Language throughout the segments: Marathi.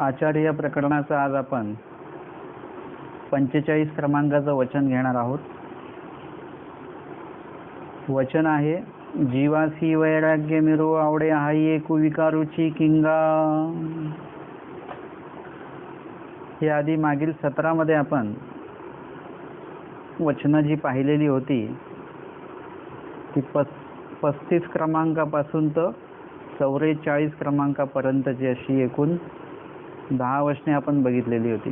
आचार्य प्रकरणाचं आज आपण 45 क्रमांकाचं वचन घेणार आहोत. वचन आहे, जीवासी वैराग्य मिरो आवडे हाई एकू विकारूची किंगा. हे आधी मागील सत्रामध्ये आपण वचनं जी पाहिलेली होती ती 35 क्रमांकापासून तर 44 क्रमांकापर्यंतची अशी एकूण 10 वचने आपण बघितलेली होती.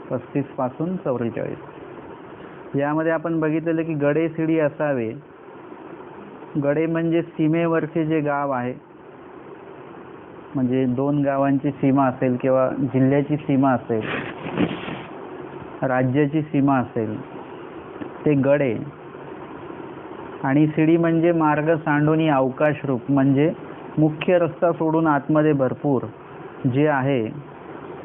35 पासून 44 यामध्ये आपण बघितलेलं की गडे सिडी असावे. गडे म्हणजे सीमेवरचे जे गाव आहे, म्हणजे 2 गावांची सीमा असेल किंवा जिल्ह्याची सीमा असेल, राज्याची सीमा असेल, ते गडे. आणि सिडी म्हणजे मार्ग सांडोनी अवकाश रूप, म्हणजे मुख्य रस्ता सोडून आतमध्ये भरपूर जे आहे,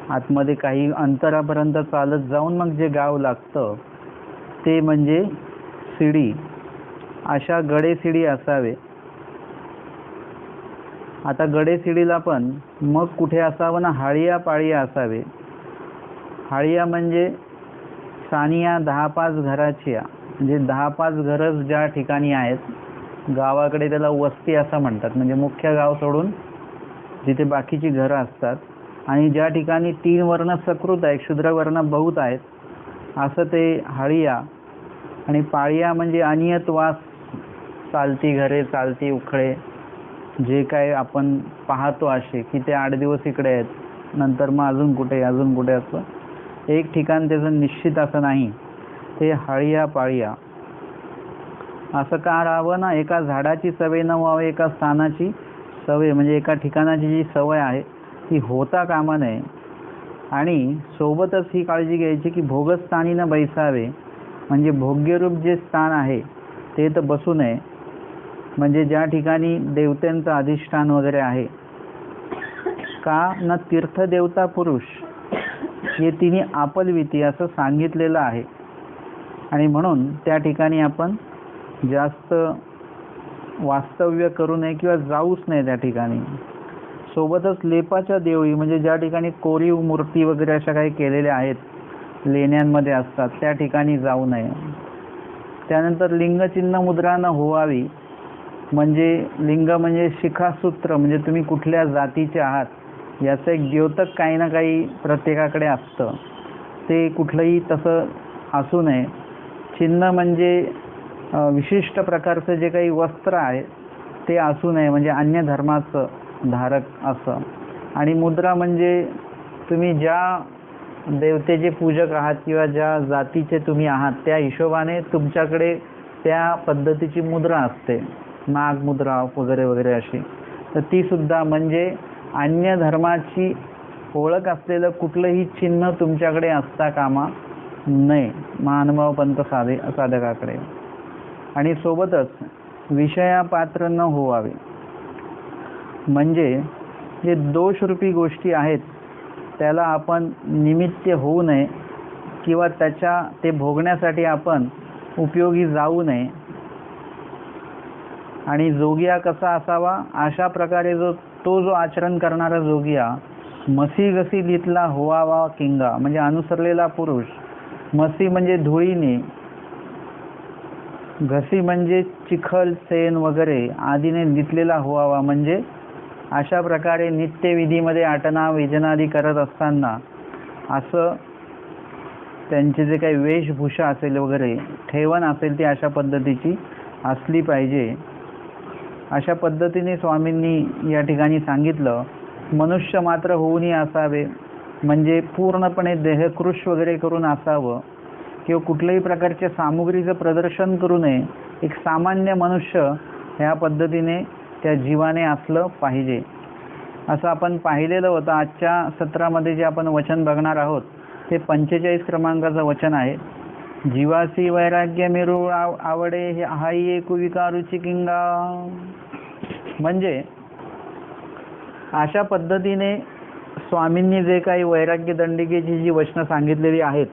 आतमध्ये काही अंतरापर्यंत चालत जाऊन मग जे गाव लागतं ते म्हणजे सिडी. अशा गडे सिडी असावे. आता गडे सिडीला पण मग कुठे असावं ना, हाळिया पाळिया असावे. हाळिया म्हणजे सानिया 10-5 घराची, म्हणजे 10-5 घरच ज्या ठिकाणी आहेत, गावाकडे त्याला वस्ती असं म्हणतात, म्हणजे मुख्य गाव सोडून जिथे बाकीची घरं असतात आणि ज्या ठिकाणी 3 वर्ण सकृत आहेत, शूद्र वर्ण बहुत आहेत, असं ते हाळिया. आणि पाळिया म्हणजे अनियत वास, चालती घरे, चालती उखळे, जे काय आपण पाहतो असे की ते 8 दिवस इकडे आहेत, नंतर मग अजून कुठे अजून कुठे, असं एक ठिकाण त्याचं निश्चित असं नाही, ते हाळिया पाळिया. असं का राहावं ना, एका झाडाची सवय न व्हावी, एका स्थानाची सवय, म्हणजे एका ठिकाणाची जी सवय आहे ती होता कामा नये. आणि सोबतच ही काळजी घ्यायची की भोगस्थानी न बैसावे, म्हणजे भोग्यरूप जे स्थान आहे ते तर बसू नये, म्हणजे ज्या ठिकाणी देवतांचं अधिष्ठान वगैरे आहे. का न तीर्थदेवता पुरुष हे तिन्ही आपलविती असं सांगितलेलं आहे, आणि म्हणून त्या ठिकाणी आपण जास्त वास्तव्य करू नये किंवा जाऊच नाही त्या ठिकाणी. सोबतच लेपाच्या देवळी, म्हणजे ज्या ठिकाणी कोरीव मूर्ती वगैरे अशा काही केलेल्या आहेत, लेण्यांमध्ये असतात, त्या ठिकाणी जाऊ नये. त्यानंतर लिंगचिन्ह मुद्रा न होवावी, म्हणजे लिंग म्हणजे शिखासूत्र, म्हणजे तुम्ही कुठल्या जातीचे आहात याचं एक द्योतक काही ना काही प्रत्येकाकडे असतं, ते कुठलंही तसं असू नये. चिन्ह म्हणजे विशिष्ट प्रकारचं जे काही वस्त्र आहे ते असू नये, म्हणजे अन्य धर्माचं धारक असं. आणि मुद्रा म्हणजे तुम्ही ज्या देवतेचे पूजक आहात किंवा ज्या जातीचे तुम्ही आहात त्या हिशोबाने तुमच्याकडे त्या पद्धतीची मुद्रा असते, नाग मुद्रा वगैरे वगैरे अशी. तर ती सुद्धा, म्हणजे अन्य धर्माची ओळख असलेलं कुठलंही चिन्ह तुमच्याकडे असता कामा नये, महानुभाव पंथ साधकाकडे. आणि सोबतच विषयापात्र न होवावे, म्हणजे जे दोषरूपी गोष्टी आहेत त्याला आपण निमित्त होऊ नये किंवा ते भोगण्यासाठी आपण उपयोगी जाऊ नये. आणि जोगिया कसा असावा, अशा प्रकारे तो जो आचरण करणारा जोगिया मसी गसी लितला होवावा किंगा, म्हणजे अनुसरलेला पुरुष. मसी म्हणजे धुळीने, घसी म्हणजे चिखल सेन वगैरे आदीने लितलेला होवावा, म्हणजे अशा प्रकारे नित्यविधीमध्ये आटना वेजनादी करत असताना असं त्यांचे जे काही वेशभूषा असेल वगैरे, ठेवण असेल ती अशा पद्धतीची असली पाहिजे. अशा पद्धतीने स्वामींनी या ठिकाणी सांगितलं. मनुष्य मात्र होऊनही असावे, म्हणजे पूर्णपणे देहकृश वगैरे करून असावं किंवा कुठल्याही प्रकारच्या सामुग्रीचं प्रदर्शन करू नये. एक सामान्य मनुष्य ह्या पद्धतीने त्या जीवाने असलं पाहिजे, असं आपण पाहिलेलं होतं. आजच्या सत्रामध्ये जे आपण वचन बघणार आहोत ते 45 क्रमांकाचं वचन आहे. जीवासी वैराग्य मिरू आवडे हाई एकू विकारूची किंगा, म्हणजे अशा पद्धतीने स्वामींनी जे काही वैराग्य दंडिकेची जी वचनं सांगितलेली आहेत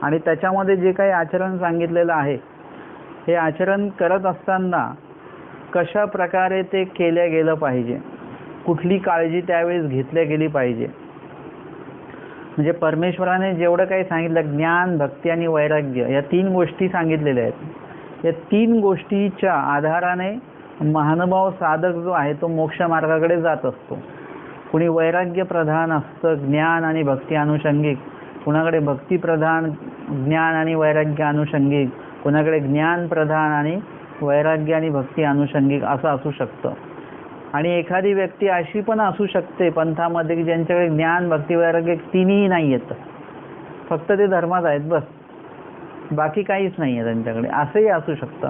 आणि त्याच्यामध्ये जे काही आचरण सांगितलेलं आहे, हे आचरण करत असताना कशा प्रकारे ते केलं गेलं पाहिजे, कुठली काळजी त्यावेळेस घेतल्या गेली पाहिजे, म्हणजे परमेश्वराने जेवढं काही सांगितलं, ज्ञान, भक्ती आणि वैराग्य, या 3 गोष्टी सांगितलेल्या आहेत. या 3 गोष्टीच्या आधाराने महानुभाव साधक जो आहे तो मोक्ष मार्गाकडे जात असतो. कुणी वैराग्य प्रधान असतं, ज्ञान आणि भक्ती अनुषंगिक, कुणाकडे भक्ती प्रधान, ज्ञान आणि वैराग्य अनुषंगिक, कुणाकडे ज्ञान प्रधान आणि वैराग्य आणि भक्ती अनुषंगिक असं असू शकतं. आणि एखादी व्यक्ती अशी पण असू शकते पंथामध्ये की ज्यांच्याकडे ज्ञान, भक्ती, वैराग्य तिन्ही नाही आहेत, फक्त ते धर्मात आहेत बस, बाकी काहीच नाही आहे त्यांच्याकडे, असंही असू शकतं.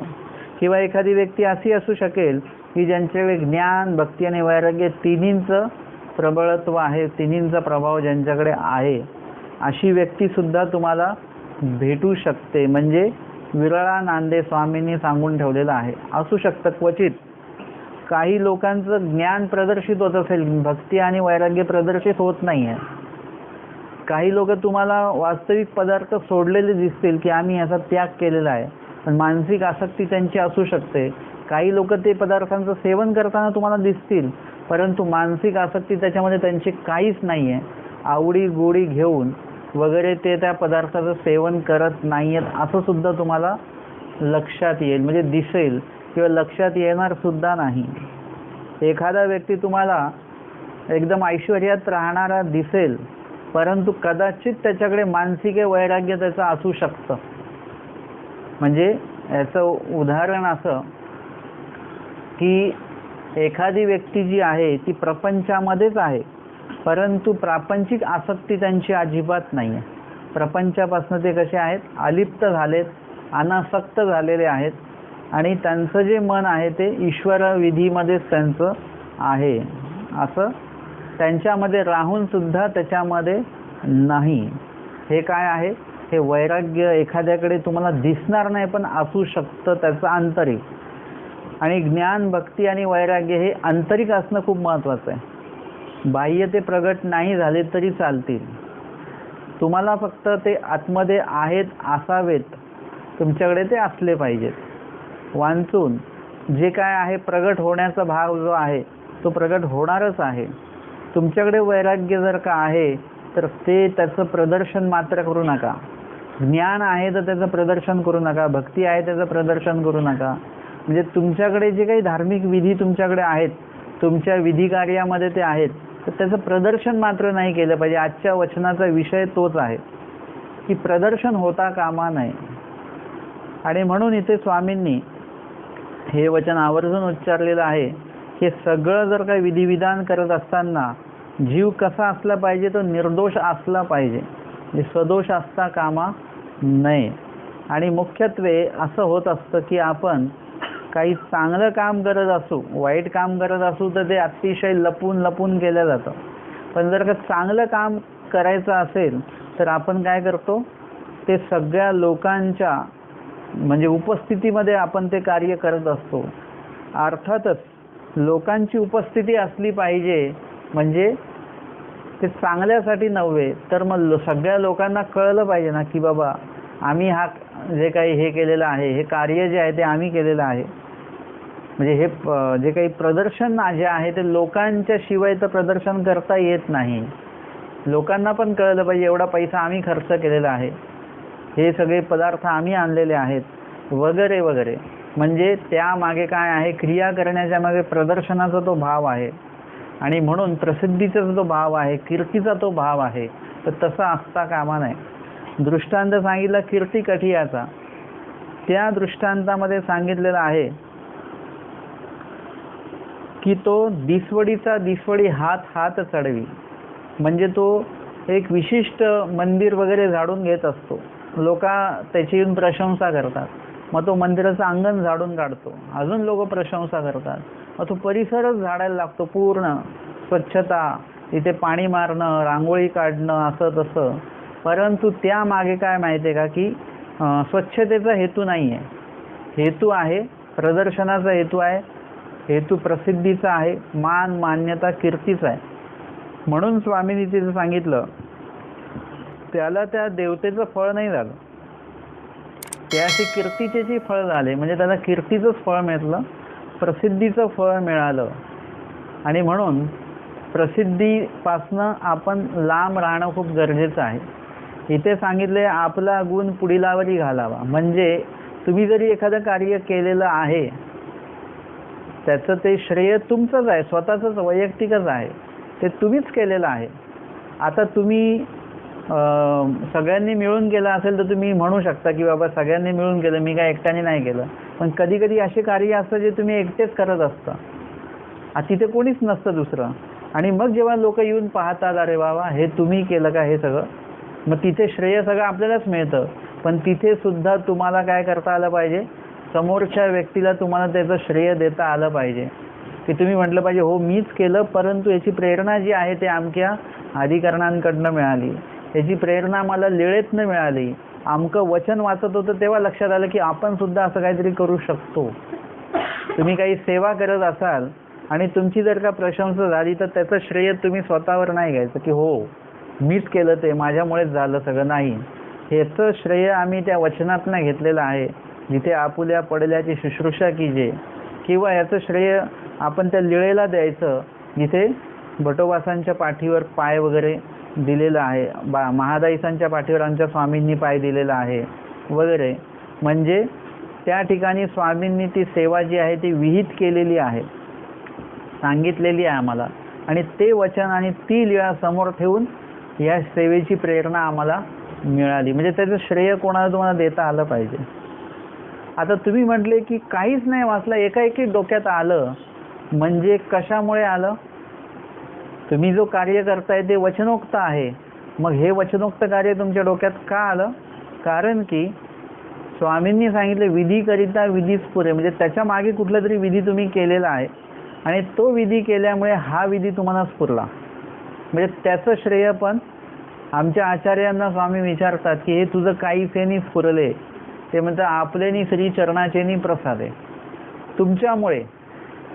किंवा एखादी व्यक्ती अशी असू शकेल की ज्यांच्याकडे ज्ञान, भक्ती आणि वैराग्य तिन्हींचं प्रबळत्व आहे, तिन्हींचा प्रभाव ज्यांच्याकडे आहे, अशी व्यक्तीसुद्धा तुम्हाला भेटू शकते. म्हणजे विरळा नांदे स्वामींनी सांगून ठेवलेलं आहे. असू शकतं क्वचित काही लोकांचं ज्ञान प्रदर्शित होत असेल, भक्ती आणि वैराग्य प्रदर्शित होत नाही आहे. काही लोक तुम्हाला वास्तविक पदार्थ सोडलेले दिसतील की आम्ही याचा त्याग केलेला आहे, पण मानसिक आसक्ती त्यांची असू शकते. काही लोक ते पदार्थांचं सेवन करताना तुम्हाला दिसतील, परंतु मानसिक आसक्ती त्याच्यामध्ये त्यांची काहीच नाही आहे. आवडी गोडी घेऊन वगैरे ते त्या पदार्थाचं सेवन करत नाही आहेत असं सुद्धा तुम्हाला लक्षात येईल, म्हणजे दिसेल किंवा लक्षात येणार सुद्धा नाही. एखादा व्यक्ती तुम्हाला एकदम ऐश्वर्यात राहणारा दिसेल, परंतु कदाचित त्याच्याकडे मानसिक वैराग्य त्याचं असू शकतं. म्हणजे याचं उदाहरण असं की एखादी व्यक्ती जी आहे ती प्रपंचामध्येच आहे, परंतु प्रापंचिक आसक्ती त्यांची अजिबात नाही आहे. प्रपंचापासून ते कसे आहेत, अलिप्त झालेत, अनासक्त झालेले आहेत, आणि त्यांचं जे मन आहे ते ईश्वर विधीमध्येच त्यांचं आहे, असं त्यांच्यामध्ये राहून सुद्धा त्याच्यामध्ये नाही. हे काय आहे, हे वैराग्य एखाद्याकडे तुम्हाला दिसणार नाही पण असू शकतं, त्याचं आंतरिक. आणि ज्ञान, भक्ती आणि वैराग्य हे आंतरिक असणं खूप महत्त्वाचं आहे. बाह्य ते प्रगट नाही झाले तरी चालतील, तुम्हाला फक्त ते आतमध्ये आहेत, असावेत, तुमच्याकडे ते असले पाहिजेत. वांचून जे काय आहे प्रगट होण्याचा भाव जो आहे तो प्रगट होणारच आहे. तुमच्याकडे वैराग्य जर का आहे तर ते त्याचं प्रदर्शन मात्र करू नका. ज्ञान आहे तर त्याचं प्रदर्शन करू नका, भक्ती आहे त्याचं प्रदर्शन करू नका. म्हणजे तुमच्याकडे जे काही धार्मिक विधी तुमच्याकडे आहेत, तुमच्या विधी कार्यामध्ये ते आहेत, तर त्याचं प्रदर्शन मात्र नाही केलं पाहिजे. आजच्या वचनाचा विषय तोच आहे की प्रदर्शन होता कामा नये. आणि म्हणून इथे स्वामींनी हे वचन आवर्जून उच्चारलेलं आहे की सगळं जर काही विधिविधान करत असताना जीव कसा असला पाहिजे, तो निर्दोष असला पाहिजे, म्हणजे सदोष असता कामा नये. आणि मुख्यत्वे असं होत असतं की आपण काही चांगलं काम करत असू, वाईट काम करत असू, तर ते अतिशय लपून लपून केलं जातं. पण जर का चांगलं काम करायचं असेल तर आपण काय करतो, ते सगळ्या लोकांच्या म्हणजे उपस्थितीमध्ये आपण ते कार्य करत असतो. अर्थातच लोकांची उपस्थिती असली पाहिजे, म्हणजे ते चांगल्यासाठी नव्हे, तर मग सगळ्या लोकांना कळलं पाहिजे ना की बाबा आम्ही हा जे काही हे केलेलं आहे, हे कार्य जे आहे ते आम्ही केलेलं आहे. म्हणजे हे जे काही प्रदर्शन जे आहे ते लोकांच्या शिवाय तर प्रदर्शन करता येत नाही. लोकांना पण कळलं पाहिजे एवढा पैसा आम्ही खर्च केलेला आहे, हे सगळे पदार्थ आम्ही आणलेले आहेत वगैरे वगैरे. म्हणजे त्यामागे काय आहे, क्रिया करण्याच्या मागे प्रदर्शनाचा तो भाव आहे. आणि म्हणून प्रसिद्धीचा जो भाव आहे, कीर्तीचा तो भाव आहे, तर तसा असता कामा नये. दृष्टांत सांगितला कीर्ती कठियाचा. त्या दृष्टांतामध्ये सांगितलेलं आहे की तो दिसवडीचा दिसवडी हात हात चढवी. म्हणजे तो एक विशिष्ट मंदिर वगैरे झाडून घेत असतो, लोक त्याची येऊन प्रशंसा करतात, मग तो मंदिराचं अंगण झाडून काढतो, अजून लोक प्रशंसा करतात, मग तो परिसरच झाडायला लागतो, पूर्ण स्वच्छता, तिथे पाणी मारणं, रांगोळी काढणं, असं तसं. परंतु त्यामागे काय माहिती आहे का की स्वच्छतेचा हेतू नाही आहे, हेतू आहे प्रदर्शनाचा हेतू आहे, हेतू प्रसिद्धीचा आहे, मान मान्यता कीर्तीचा आहे. म्हणून स्वामींनी तिथे सांगितलं त्याला त्या देवतेचं फळ नाही झालं, त्याशी कीर्तीचे फळ झाले. म्हणजे त्याला कीर्तीचंच फळ मिळालं, प्रसिद्धीचं फळ मिळालं. आणि म्हणून प्रसिद्धीपासनं आपण लांब राहणं खूप गरजेचं आहे. इथे सांगितले आपला गुण पुढीलावरी घालावा. म्हणजे तुम्ही जरी एखादं कार्य केलेलं आहे त्याचं ते श्रेय तुमचंच आहे, स्वतःचंच वैयक्तिकच आहे, ते तुम्हीच केलेलं आहे. आता तुम्ही सगळ्यांनी मिळून केलं असेल तर तुम्ही म्हणू शकता की बाबा सगळ्यांनी मिळून केलं, मी काय एकट्याने नाही केलं. पण कधी कधी असे कार्य असतं जे तुम्ही एकटेच करत असता, तिथे कोणीच नसतं दुसरं. आणि मग जेव्हा लोक येऊन पाहतात अरे बाबा हे तुम्ही केलं का हे सगळं, मग तिथे श्रेय सगळं आपल्यालाच मिळतं. पण तिथे सुद्धा तुम्हाला काय करता आलं पाहिजे, समोरच्या व्यक्तीला तुम्हाला त्याचं श्रेय देता आलं पाहिजे. की तुम्ही म्हटलं पाहिजे हो मीच केलं, परंतु याची प्रेरणा जी आहे ते आमच्या अधिकरणांकडनं मिळाली, याची प्रेरणा मला लीळेतनं मिळाली. आमकं वचन वाचत होतं तेव्हा लक्षात आलं की आपण सुद्धा असं काहीतरी करू शकतो. तुम्ही काही सेवा करत असाल आणि तुमची जर का प्रशंसा झाली तर त्याचं श्रेय तुम्ही स्वतःवर नाही घ्यायचं की हो मीच केलं, ते माझ्यामुळेच झालं सगळं. नाही, ह्याचं श्रेय आम्ही त्या वचनातनं घेतलेलं आहे, जिथे आपुल्या पडल्याची शुश्रूषा कीजे. किंवा ह्याचं श्रेय आपण त्या लीळेला द्यायचं जिथे भटोबासांच्या पाठीवर पाय वगैरे दिलेलं आहे, महादाईसांच्या पाठीवर आमच्या स्वामींनी पाय दिलेला आहे वगैरे. म्हणजे त्या ठिकाणी स्वामींनी ती सेवा जी आहे ती विहित केलेली आहे, सांगितलेली आहे आम्हाला. आणि ते वचन आणि ती लीळा समोर ठेवून या सेवेची प्रेरणा आम्हाला मिळाली. म्हणजे त्याचं श्रेय कोणाला तुम्हाला देता आलं पाहिजे. आता तुम्ही म्हटले की काहीच नाही वाचलं, एकाएकी डोक्यात आलं, म्हणजे कशामुळे आलं? तुम्ही जो कार्य करताय ते वचनोक्त आहे. मग हे वचनोक्त कार्य तुमच्या डोक्यात का आलं? कारण की स्वामींनी सांगितले विधीकरिता विधीच पुरे. म्हणजे त्याच्या मागे कुठला तरी विधी तुम्ही केलेला आहे आणि तो विधी केल्यामुळे हा विधी तुम्हाला स्फुरला. म्हणजे त्याचं श्रेय पण आमच्या आचार्यांना स्वामी विचारतात की हे तुझं काहीसेनी स्फुरले, ते म्हणतात आपलेनी श्री चरणाचेनी प्रसादे. तुमच्यामुळे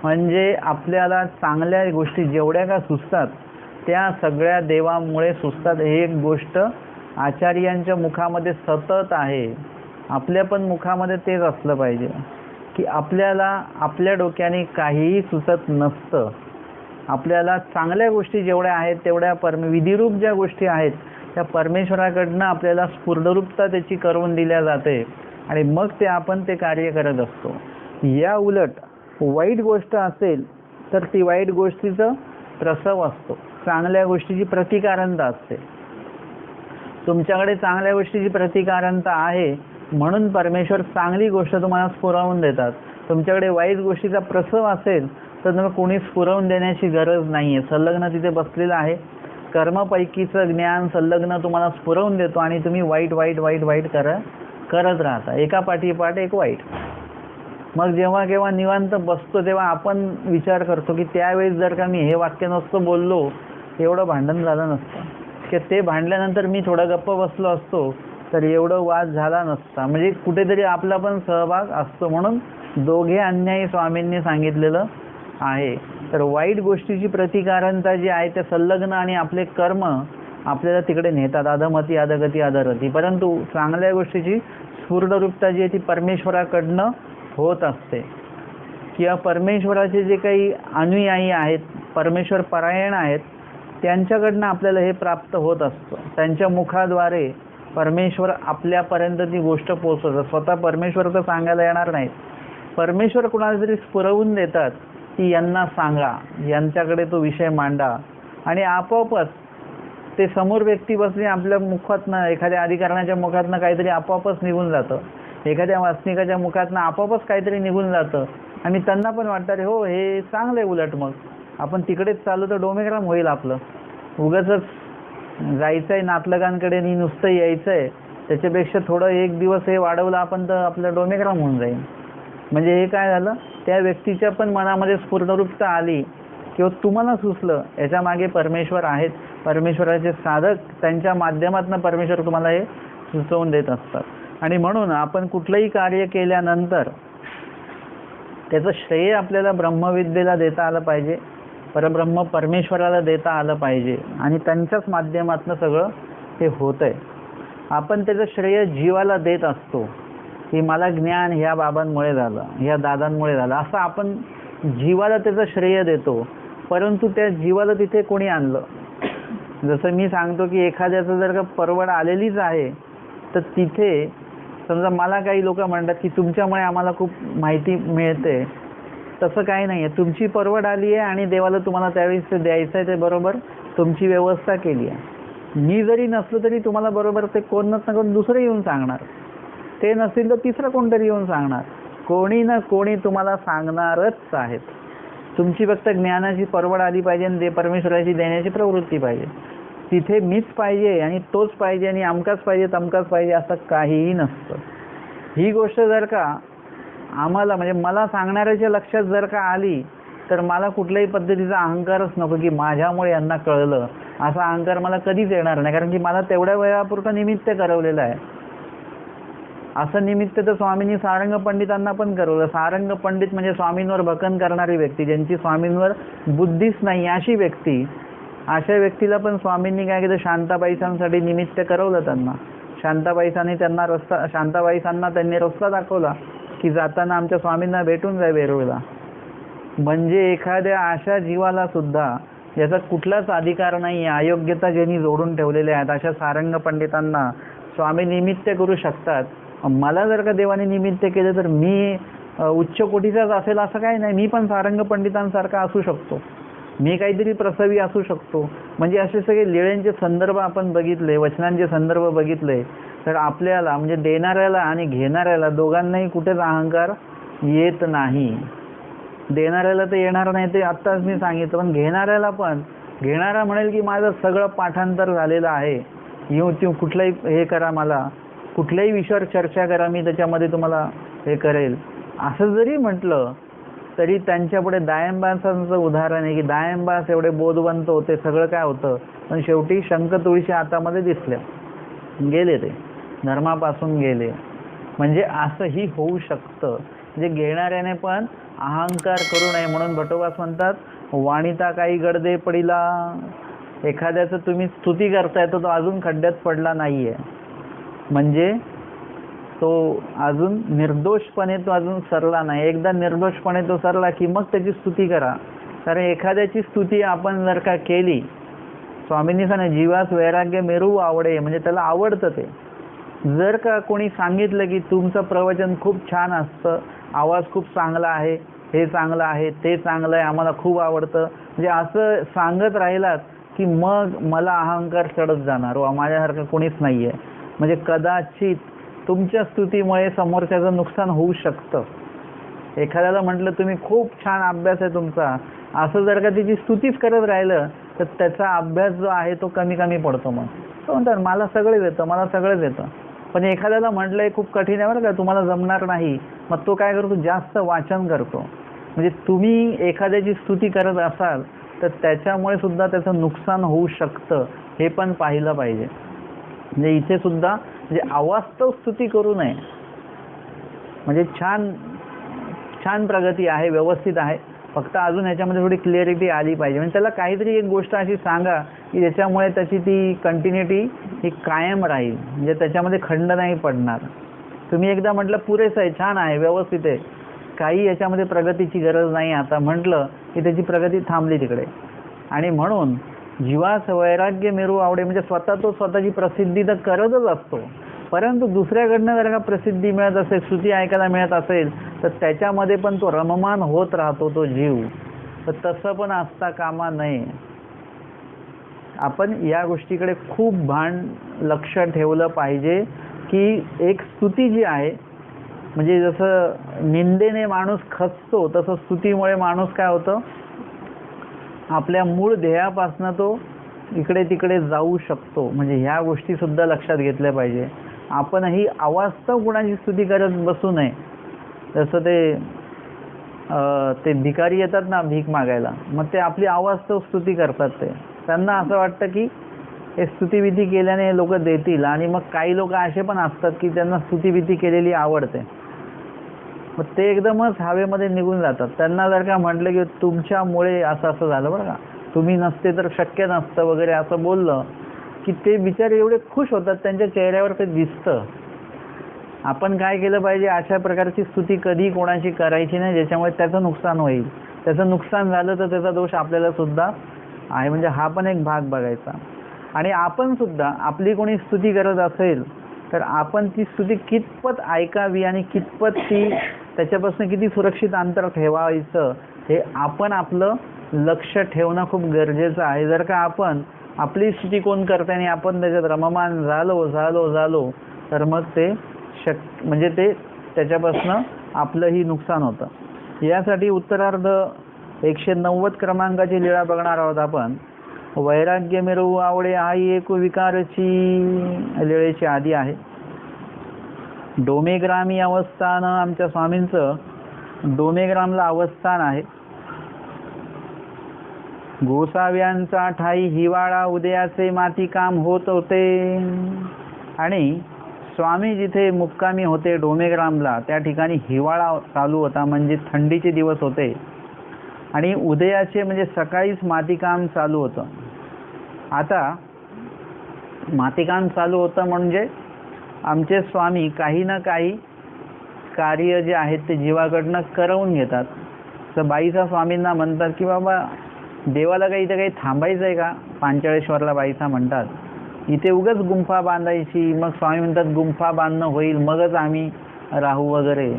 म्हणजे आपल्याला चांगल्या गोष्टी जेवढ्या का सुचतात त्या सगळ्या देवामुळे सुचतात. हे एक गोष्ट आचार्यांच्या मुखामध्ये सतत आहे, आपल्या पण मुखामध्ये तेच असलं पाहिजे की आपल्याला आपल्या डोक्याने काहीही सुचत नसतं. आपल्याला चांगल्या गोष्टी जेवढ्या आहेत तेवढ्या विधिरूप ज्या गोष्टी आहेत त्या परमेश्वराकडनं आपल्याला स्फुर्णरूपता त्याची करून दिल्या जाते आणि मग ते आपण ते कार्य करत असतो. या उलट वाईट गोष्ट असेल तर ती वाईट गोष्टीचं प्रसव असतो, चांगल्या गोष्टीची प्रतिकारणता असते. तुमच्याकडे चांगल्या गोष्टीची प्रतिकारणता आहे म्हणून परमेश्वर चांगली गोष्ट तुम्हाला स्फुरवून देतात. तुमच्याकडे वाईट गोष्टीचा प्रसव असेल तर तुम्हाला कोणी स्फुरवून देण्याची गरज नाही आहे. संलग्न तिथे बसलेलं आहे, कर्मपैकीचं ज्ञान संलग्न तुम्हाला स्फुरवून देतो आणि तुम्ही वाईट वाईट वाईट वाईट करत राहता, एका पाठीपाठ एक वाईट. मग जेव्हा केव्हा निवांत बसतो तेव्हा आपण विचार करतो की त्यावेळेस जर का मी हे वाक्य नसतं बोललो एवढं भांडण झालं नसतं, की ते भांडल्यानंतर मी थोडा गप्प बसलो असतो तर एवढं वाद झाला नसता. म्हणजे कुठेतरी आपला पण सहभाग असतो. म्हणून दोघे अन्यायी स्वामींनी सांगितलेलं आहे. तर वाईट गोष्टीची प्रतिकारणता जी आहे त्या संलग्न आणि आपले कर्म आपल्याला तिकडे नेतात, अधमती अधगती अधरती. परंतु चांगल्या गोष्टीची स्फुर्णरूपता जी आहे ती परमेश्वराकडनं होत असते. किंवा परमेश्वराचे जे काही अनुयायी आहेत, परमेश्वर परायण आहेत, त्यांच्याकडनं आपल्याला हे प्राप्त होत असतं. त्यांच्या मुखाद्वारे परमेश्वर आपल्यापर्यंत ती गोष्ट पोहोचवतात. स्वतः परमेश्वर तर सांगायला येणार नाहीत, परमेश्वर कुणाला तरी स्फुरवून देतात की यांना सांगा, यांच्याकडे तो विषय मांडा आणि आपोआपच ते समोर व्यक्ती बसली आपल्या मुखातनं, एखाद्या अधिकाऱ्याच्या मुखातनं काहीतरी आपोआपच निघून जातं, एखाद्या वाचनिकाच्या मुखातनं आपोआपच काहीतरी निघून जातं आणि त्यांना पण वाटतं रे हो हे चांगलं आहे, उलट मग आपण तिकडेच चालू तर डोमेग्राम होईल आपलं. उगाचच जायचं आहे नातलगांकडे आणि नुसतं यायचं आहे, त्याच्यापेक्षा थोडं एक दिवस हे वाढवलं आपण तर आपलं डोमेग्राम होऊन जाईल. म्हणजे हे काय झालं, त्या व्यक्तीच्या पण मनामध्ये स्फुर्णरूपता आली किंवा तुम्हाला सुचलं याच्या मागे परमेश्वर आहेत, परमेश्वराचे साधक, त्यांच्या माध्यमातून परमेश्वर तुम्हाला हे सुचवून देत असतात. आणि म्हणून आपण कुठलंही कार्य केल्यानंतर त्याचं श्रेय आपल्याला ब्रह्मविद्येला देता आलं पाहिजे, परब्रह्म परमेश्वराला देता आलं पाहिजे आणि त्यांच्याच माध्यमातून सगळं हे होतंय. आपण त्याचं श्रेय जीवाला देत असतो की मला ज्ञान ह्या बाबांमुळे झालं, ह्या दादांमुळे झालं, असं आपण जीवाला त्याचं श्रेय देतो. परंतु त्या जीवाला तिथे कोणी आणलं. जसं मी सांगतो की एखाद्याचं जर का परवड आलेलीच आहे, तर तिथे समजा मला काही लोक म्हणतात की तुमच्यामुळे आम्हाला खूप माहिती मिळते. तसं काही नाही आहे. तुमची परवड आली आहे आणि देवाला तुम्हाला त्यावेळेस ते द्यायचं आहे, ते बरोबर तुमची व्यवस्था केली आहे. मी जरी नसलो तरी तुम्हाला बरोबर ते कोण ना कोण दुसरं येऊन सांगणार. ते नसतील तर तिसरं कोणतरी येऊन सांगणार. कोणी ना कोणी तुम्हाला सांगणारच आहेत. तुमची फक्त ज्ञानाची परवड आली पाहिजे आणि ते परमेश्वराची देण्याची प्रवृत्ती पाहिजे. तिथे मीच पाहिजे आणि तोच पाहिजे आणि अमकाच पाहिजे तमकाच पाहिजे असं काहीही नसतं. ही गोष्ट जर का आम्हाला म्हणजे मला सांगणाऱ्याच्या लक्षात जर का आली, तर मला कुठल्याही पद्धतीचा अहंकारच नको की माझ्यामुळे यांना कळलं. असा अहंकार मला कधीच येणार नाही, कारण की मला तेवढ्या वेळापुरतं निमित्त करवलेलं आहे. असं निमित्त तर स्वामींनी सारंग पंडितांना पण करवलं. सारंग पंडित म्हणजे स्वामींवर भकन करणारी व्यक्ती, ज्यांची स्वामींवर बुद्धीच नाही अशी व्यक्ती. अशा व्यक्तीला पण स्वामींनी काय केलं, शांताबाईसांसाठी निमित्त करवलं त्यांना. शांताबाईसांना त्यांनी रस्ता दाखवला की जाताना आमच्या स्वामींना भेटून जाय वेरूळला. म्हणजे एखाद्या अशा जीवाला सुद्धा याचा कुठलाच अधिकार नाही आहे, अयोग्यता ज्यांनी जोडून ठेवलेल्या आहेत, अशा सारंग पंडितांना स्वामी निमित्त करू शकतात. मला जर का देवाने निमित्त केले तर मी उच्च कोटीचाच असेल असं काही नाही. मी पण सारंग पंडितांसारखा असू शकतो. मी काहीतरी प्रसवी असू शकतो. म्हणजे असे सगळे लीळेंचे संदर्भ आपण बघितले, वचनांचे संदर्भ बघितले, तर आपल्याला म्हणजे देणाऱ्याला आणि घेणाऱ्याला दोघांनाही कुठेच अहंकार येत नाही. देणाऱ्याला तर येणार नाही, ते आत्ताच मी सांगितलं. पण घेणारा म्हणेल की माझं सगळं पाठांतर झालेलं आहे, येऊ कुठलाही हे करा, मला कुठल्याही विषयावर चर्चा करा, मी त्याच्यामध्ये तुम्हाला हे करेल. असं जरी म्हटलं तरी त्यांच्यापुढे दायंबासांचं उदाहरण आहे की दायंबास एवढे बोधवंत होते, सगळं काय होतं, पण शेवटी शंख तुळशी हातामध्ये दिसल्या, गेले, ते धर्मापासून गेले. म्हणजे असंही होऊ शकतं. म्हणजे घेणाऱ्याने पण अहंकार करू नये. म्हणून भटोबास म्हणतात, वाणिता काही गडदे पडिला. एखाद्याचं तुम्ही स्तुती करताय तर तो अजून खड्ड्यात पडला नाहीये, म्हणजे तो अजून निर्दोषपणे तो अजून सरला नाही. एकदा निर्दोषपणे तो सरला की मग त्याची स्तुती करा. कारण एखाद्याची स्तुती आपण जर का केली, स्वामींनी सांगितलं जीवास वैराग्य मेरू आवडे, म्हणजे त्याला आवडतं ते. जर का कोणी सांगितलं की तुमचं प्रवचन खूप छान असतं, आवाज खूप चांगला आहे, हे चांगलं आहे, ते चांगलं आहे, आम्हाला खूप आवडतं, म्हणजे असं सांगत राहिलात की मग मला अहंकार चढत जाणार, वा माझ्यासारखं कोणीच नाही आहे. म्हणजे कदाचित तुमच्या स्तुतीमुळे समोरच्याचं नुकसान होऊ शकतं. एखाद्याला म्हटलं तुम्ही खूप छान अभ्यास आहे तुमचा, असं जर का तिची स्तुतीच करत राहिलं तर त्याचा अभ्यास जो आहे तो कमी कमी पडतो. मग तो म्हणतात मला सगळेच येतं. पण एखाद्याला म्हटलंय खूप कठीण आहे बरं का, तुम्हाला जमणार नाही, मग तो काय करतो, जास्त वाचन करतो. म्हणजे तुम्ही एखाद्याची स्तुती करत असाल तर त्याच्यामुळे सुद्धा त्याचं नुकसान होऊ शकतं, हे पण पाहिलं पाहिजे. म्हणजे इथे सुद्धा म्हणजे अवास्तव स्तुती करू नये. म्हणजे छान प्रगती आहे, व्यवस्थित आहे, फक्त अजून ह्याच्यामध्ये थोडी क्लिअरिटी आली पाहिजे. म्हणजे त्याला काहीतरी एक गोष्ट अशी सांगा की ज्याच्यामुळे त्याची ती कंटिन्युटी ही कायम राहील, म्हणजे त्याच्यामध्ये खंड नाही पडणार. तुम्ही एकदा म्हटलं पुरेसं आहे, छान आहे, व्यवस्थित आहे, काही याच्यामध्ये प्रगतीची गरज नाही, आता म्हटलं की त्याची प्रगती थांबली तिकडे. आणि म्हणून जीवास वैराग्य मेरू आवडे, म्हणजे तो स्वतःची प्रसिद्धी तर करतच असतो, परंतु दुसऱ्याकडनं जर का प्रसिद्धी मिळत असेल, स्तुती ऐकायला मिळत असेल, तर त्याच्यामध्ये पण तो रममान होत राहतो तो जीव. तर तसं पण असता कामा नये. आपण या गोष्टीकडे खूप लक्ष ठेवलं पाहिजे की एक स्तुती जी आहे, म्हणजे जसं निंदेने माणूस खचतो, तसं स्तुतीमुळे माणूस काय होतं, आपल्या मूळ ध्येयापासून तो इकडे तिकडे जाऊ शकतो. म्हणजे ह्या गोष्टी सुद्धा लक्षात घेतल्या पाहिजे. आपणही अवास्तव गुणाची स्तुती करत बसू नये. जसं ते भिकारी येतात ना भीक मागायला, मग ते आपली अवास्तव स्तुती करतात. त्यांना असं वाटतं की हे स्तुतीविधी केल्याने लोक देतील, आणि मग काही लोक असे पण असतात की त्यांना स्तुतीविधी केलेली आवडते, मग ते एकदमच हवेमध्ये निघून जातात. त्यांना जर का म्हटलं की तुमच्यामुळे असं झालं बरं का, तुम्ही नसते तर शक्य नसतं वगैरे असं बोललं की ते बिचारे एवढे खुश होतात, त्यांच्या चेहऱ्यावर ते दिसतं. आपण काय केलं पाहिजे, अशा प्रकारची स्तुती कधी कोणाची करायची नाही ज्याच्यामुळे त्याचं नुकसान होईल. त्याचं नुकसान झालं तर त्याचा दोष आपल्याला सुद्धा आहे. म्हणजे हा पण एक भाग बघायचा. आणि आपण सुद्धा आपली कोणी स्तुती करत असेल तर आपण ती स्तुती कितपत ऐकावी आणि कितपत ती त्याच्यापासून किती सुरक्षित अंतर ठेवायचं हे आपण आपलं लक्ष ठेवणं खूप गरजेचं आहे. जर का आपण आपली स्तुती कोण करते आणि आपण त्याच्यात रममान झालो तर मग ते म्हणजे ते त्याच्यापासून आपलंही नुकसान होतं. यासाठी उत्तरार्ध 190 क्रमांकाची लीळा बघणार आहोत आपण. वैराग्य मिरवू आवडे आई एक विकारची लीळेची आधी आहे. डोमेग्रामी अवस्थान आमच्या स्वामींचं डोमेग्रामला अवस्थान आहे. गोसाव्यांचा ठाई हिवाळा उदयाचे माती काम होत होते. आणि स्वामी जिथे मुक्कामी होते डोमेग्रामला त्या ठिकाणी हिवाळा चालू होता, म्हणजे थंडीचे दिवस होते. आणि उदयाचे म्हणजे सकाळीच मातीकाम चालू होतं. आता मातीकाम चालू होतं म्हणजे आमचे स्वामी काही ना काही कार्य जे आहेत ते जीवाकडनं करवून घेतात. तर बाईसा स्वामींना म्हणतात की बाबा देवाला काही इथे काही थांबायचं आहे का? पांचाळेश्वरला बाईसा म्हणतात इथे उगाच गुंफा बांधायची. मग स्वामी म्हणतात गुंफा बांधणं होईल मगच आम्ही राहू वगैरे.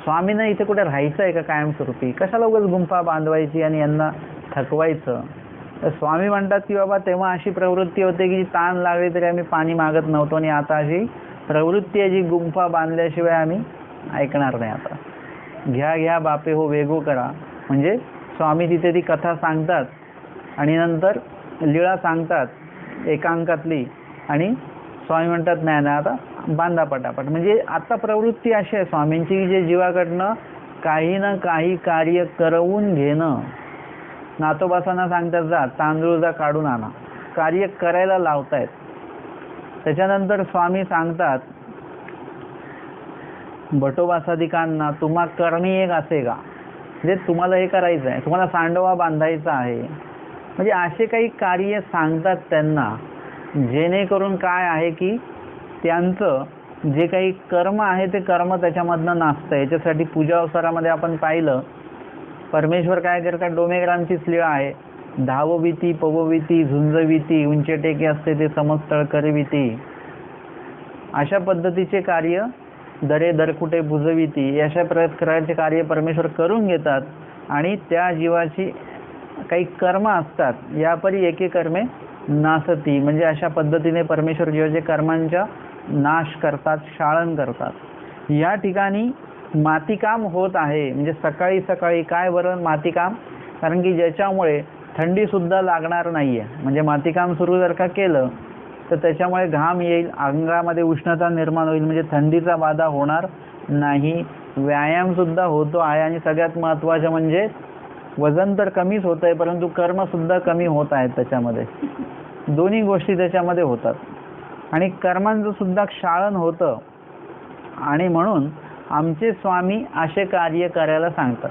स्वामींना इथे कुठे राहायचं आहे का कायमस्वरूपी? कशाला उगाच गुंफा बांधवायची आणि यांना थकवायचं? तर स्वामी म्हणतात की बाबा तेव्हा अशी प्रवृत्ती होते की ताण लागली तरी आम्ही पाणी मागत नव्हतो आणि आता अशी प्रवृत्ती आहे जी गुंफा बांधल्याशिवाय आम्ही ऐकणार नाही. आता घ्या बापे हो वेगो करा. म्हणजे स्वामी तिथे ती कथा सांगतात आणि नंतर लीळा सांगतात एकांकातली आणि स्वामी म्हणतात नाही आता बांधा पटापट. म्हणजे आता प्रवृत्ती अशी आहे स्वामींची की जे जीवाकडनं काही ना काही कार्य करवून घेणं. नातोबासांना सांगतात जा तांदूळ जा काढून आणा, कार्य करायला लावतायत. त्याच्यानंतर स्वामी सांगतात भटोबासादिकांना तुम्हा करणी एक असे का, म्हणजे तुम्हाला हे करायचं आहे, तुम्हाला सांडवा बांधायचा आहे. म्हणजे असे काही कार्य सांगतात त्यांना जेणेकरून काय आहे की त्यांचं जे काही कर्म आहे ते कर्म त्याच्यामधनं नाचतं. याच्यासाठी पूजा अवसरामध्ये आपण पाहिलं परमेश्वर काय करतात, डोमेग्रामचीच लीळा आहे. धावविती पवविती झुंजविती उंचे टेके असते ते समस्तळ करविती. अशा पद्धतीचे कार्य दरे दरकुटे बुजविती अशा प्रकारचे कार्य परमेश्वर करून घेतात. आणि त्या जीवाची काही कर्म असतात यापरी एके कर्मे नासती. म्हणजे अशा पद्धतीने परमेश्वर जीवाचे कर्मांच्या नाश करतात, शाळन करतात. या ठिकाणी मातीकाम होत आहे. म्हणजे सकाळी सकाळी काय बरं मातीकाम, कारण की ज्याच्यामुळे थंडी सुद्धा लागणार नाहीये. म्हणजे मातीकाम सुरू जर का केलं तर त्याच्यामुळे घाम येईल, अंगामध्ये उष्णता निर्माण होईल, म्हणजे थंडीचा बाधा होणार नाही. व्यायाम सुद्धा होतो आहे आणि सगळ्यात महत्त्वाचं म्हणजे वजन तर कमीच होत आहे परंतु कर्म सुद्धा कमी होत आहेत. त्याच्यामध्ये दोन्ही गोष्टी त्याच्यामध्ये होतात आणि कर्मांचं सुद्धा क्षालन होतं. आणि म्हणून आमचे स्वामी असे कार्य करायला सांगतात.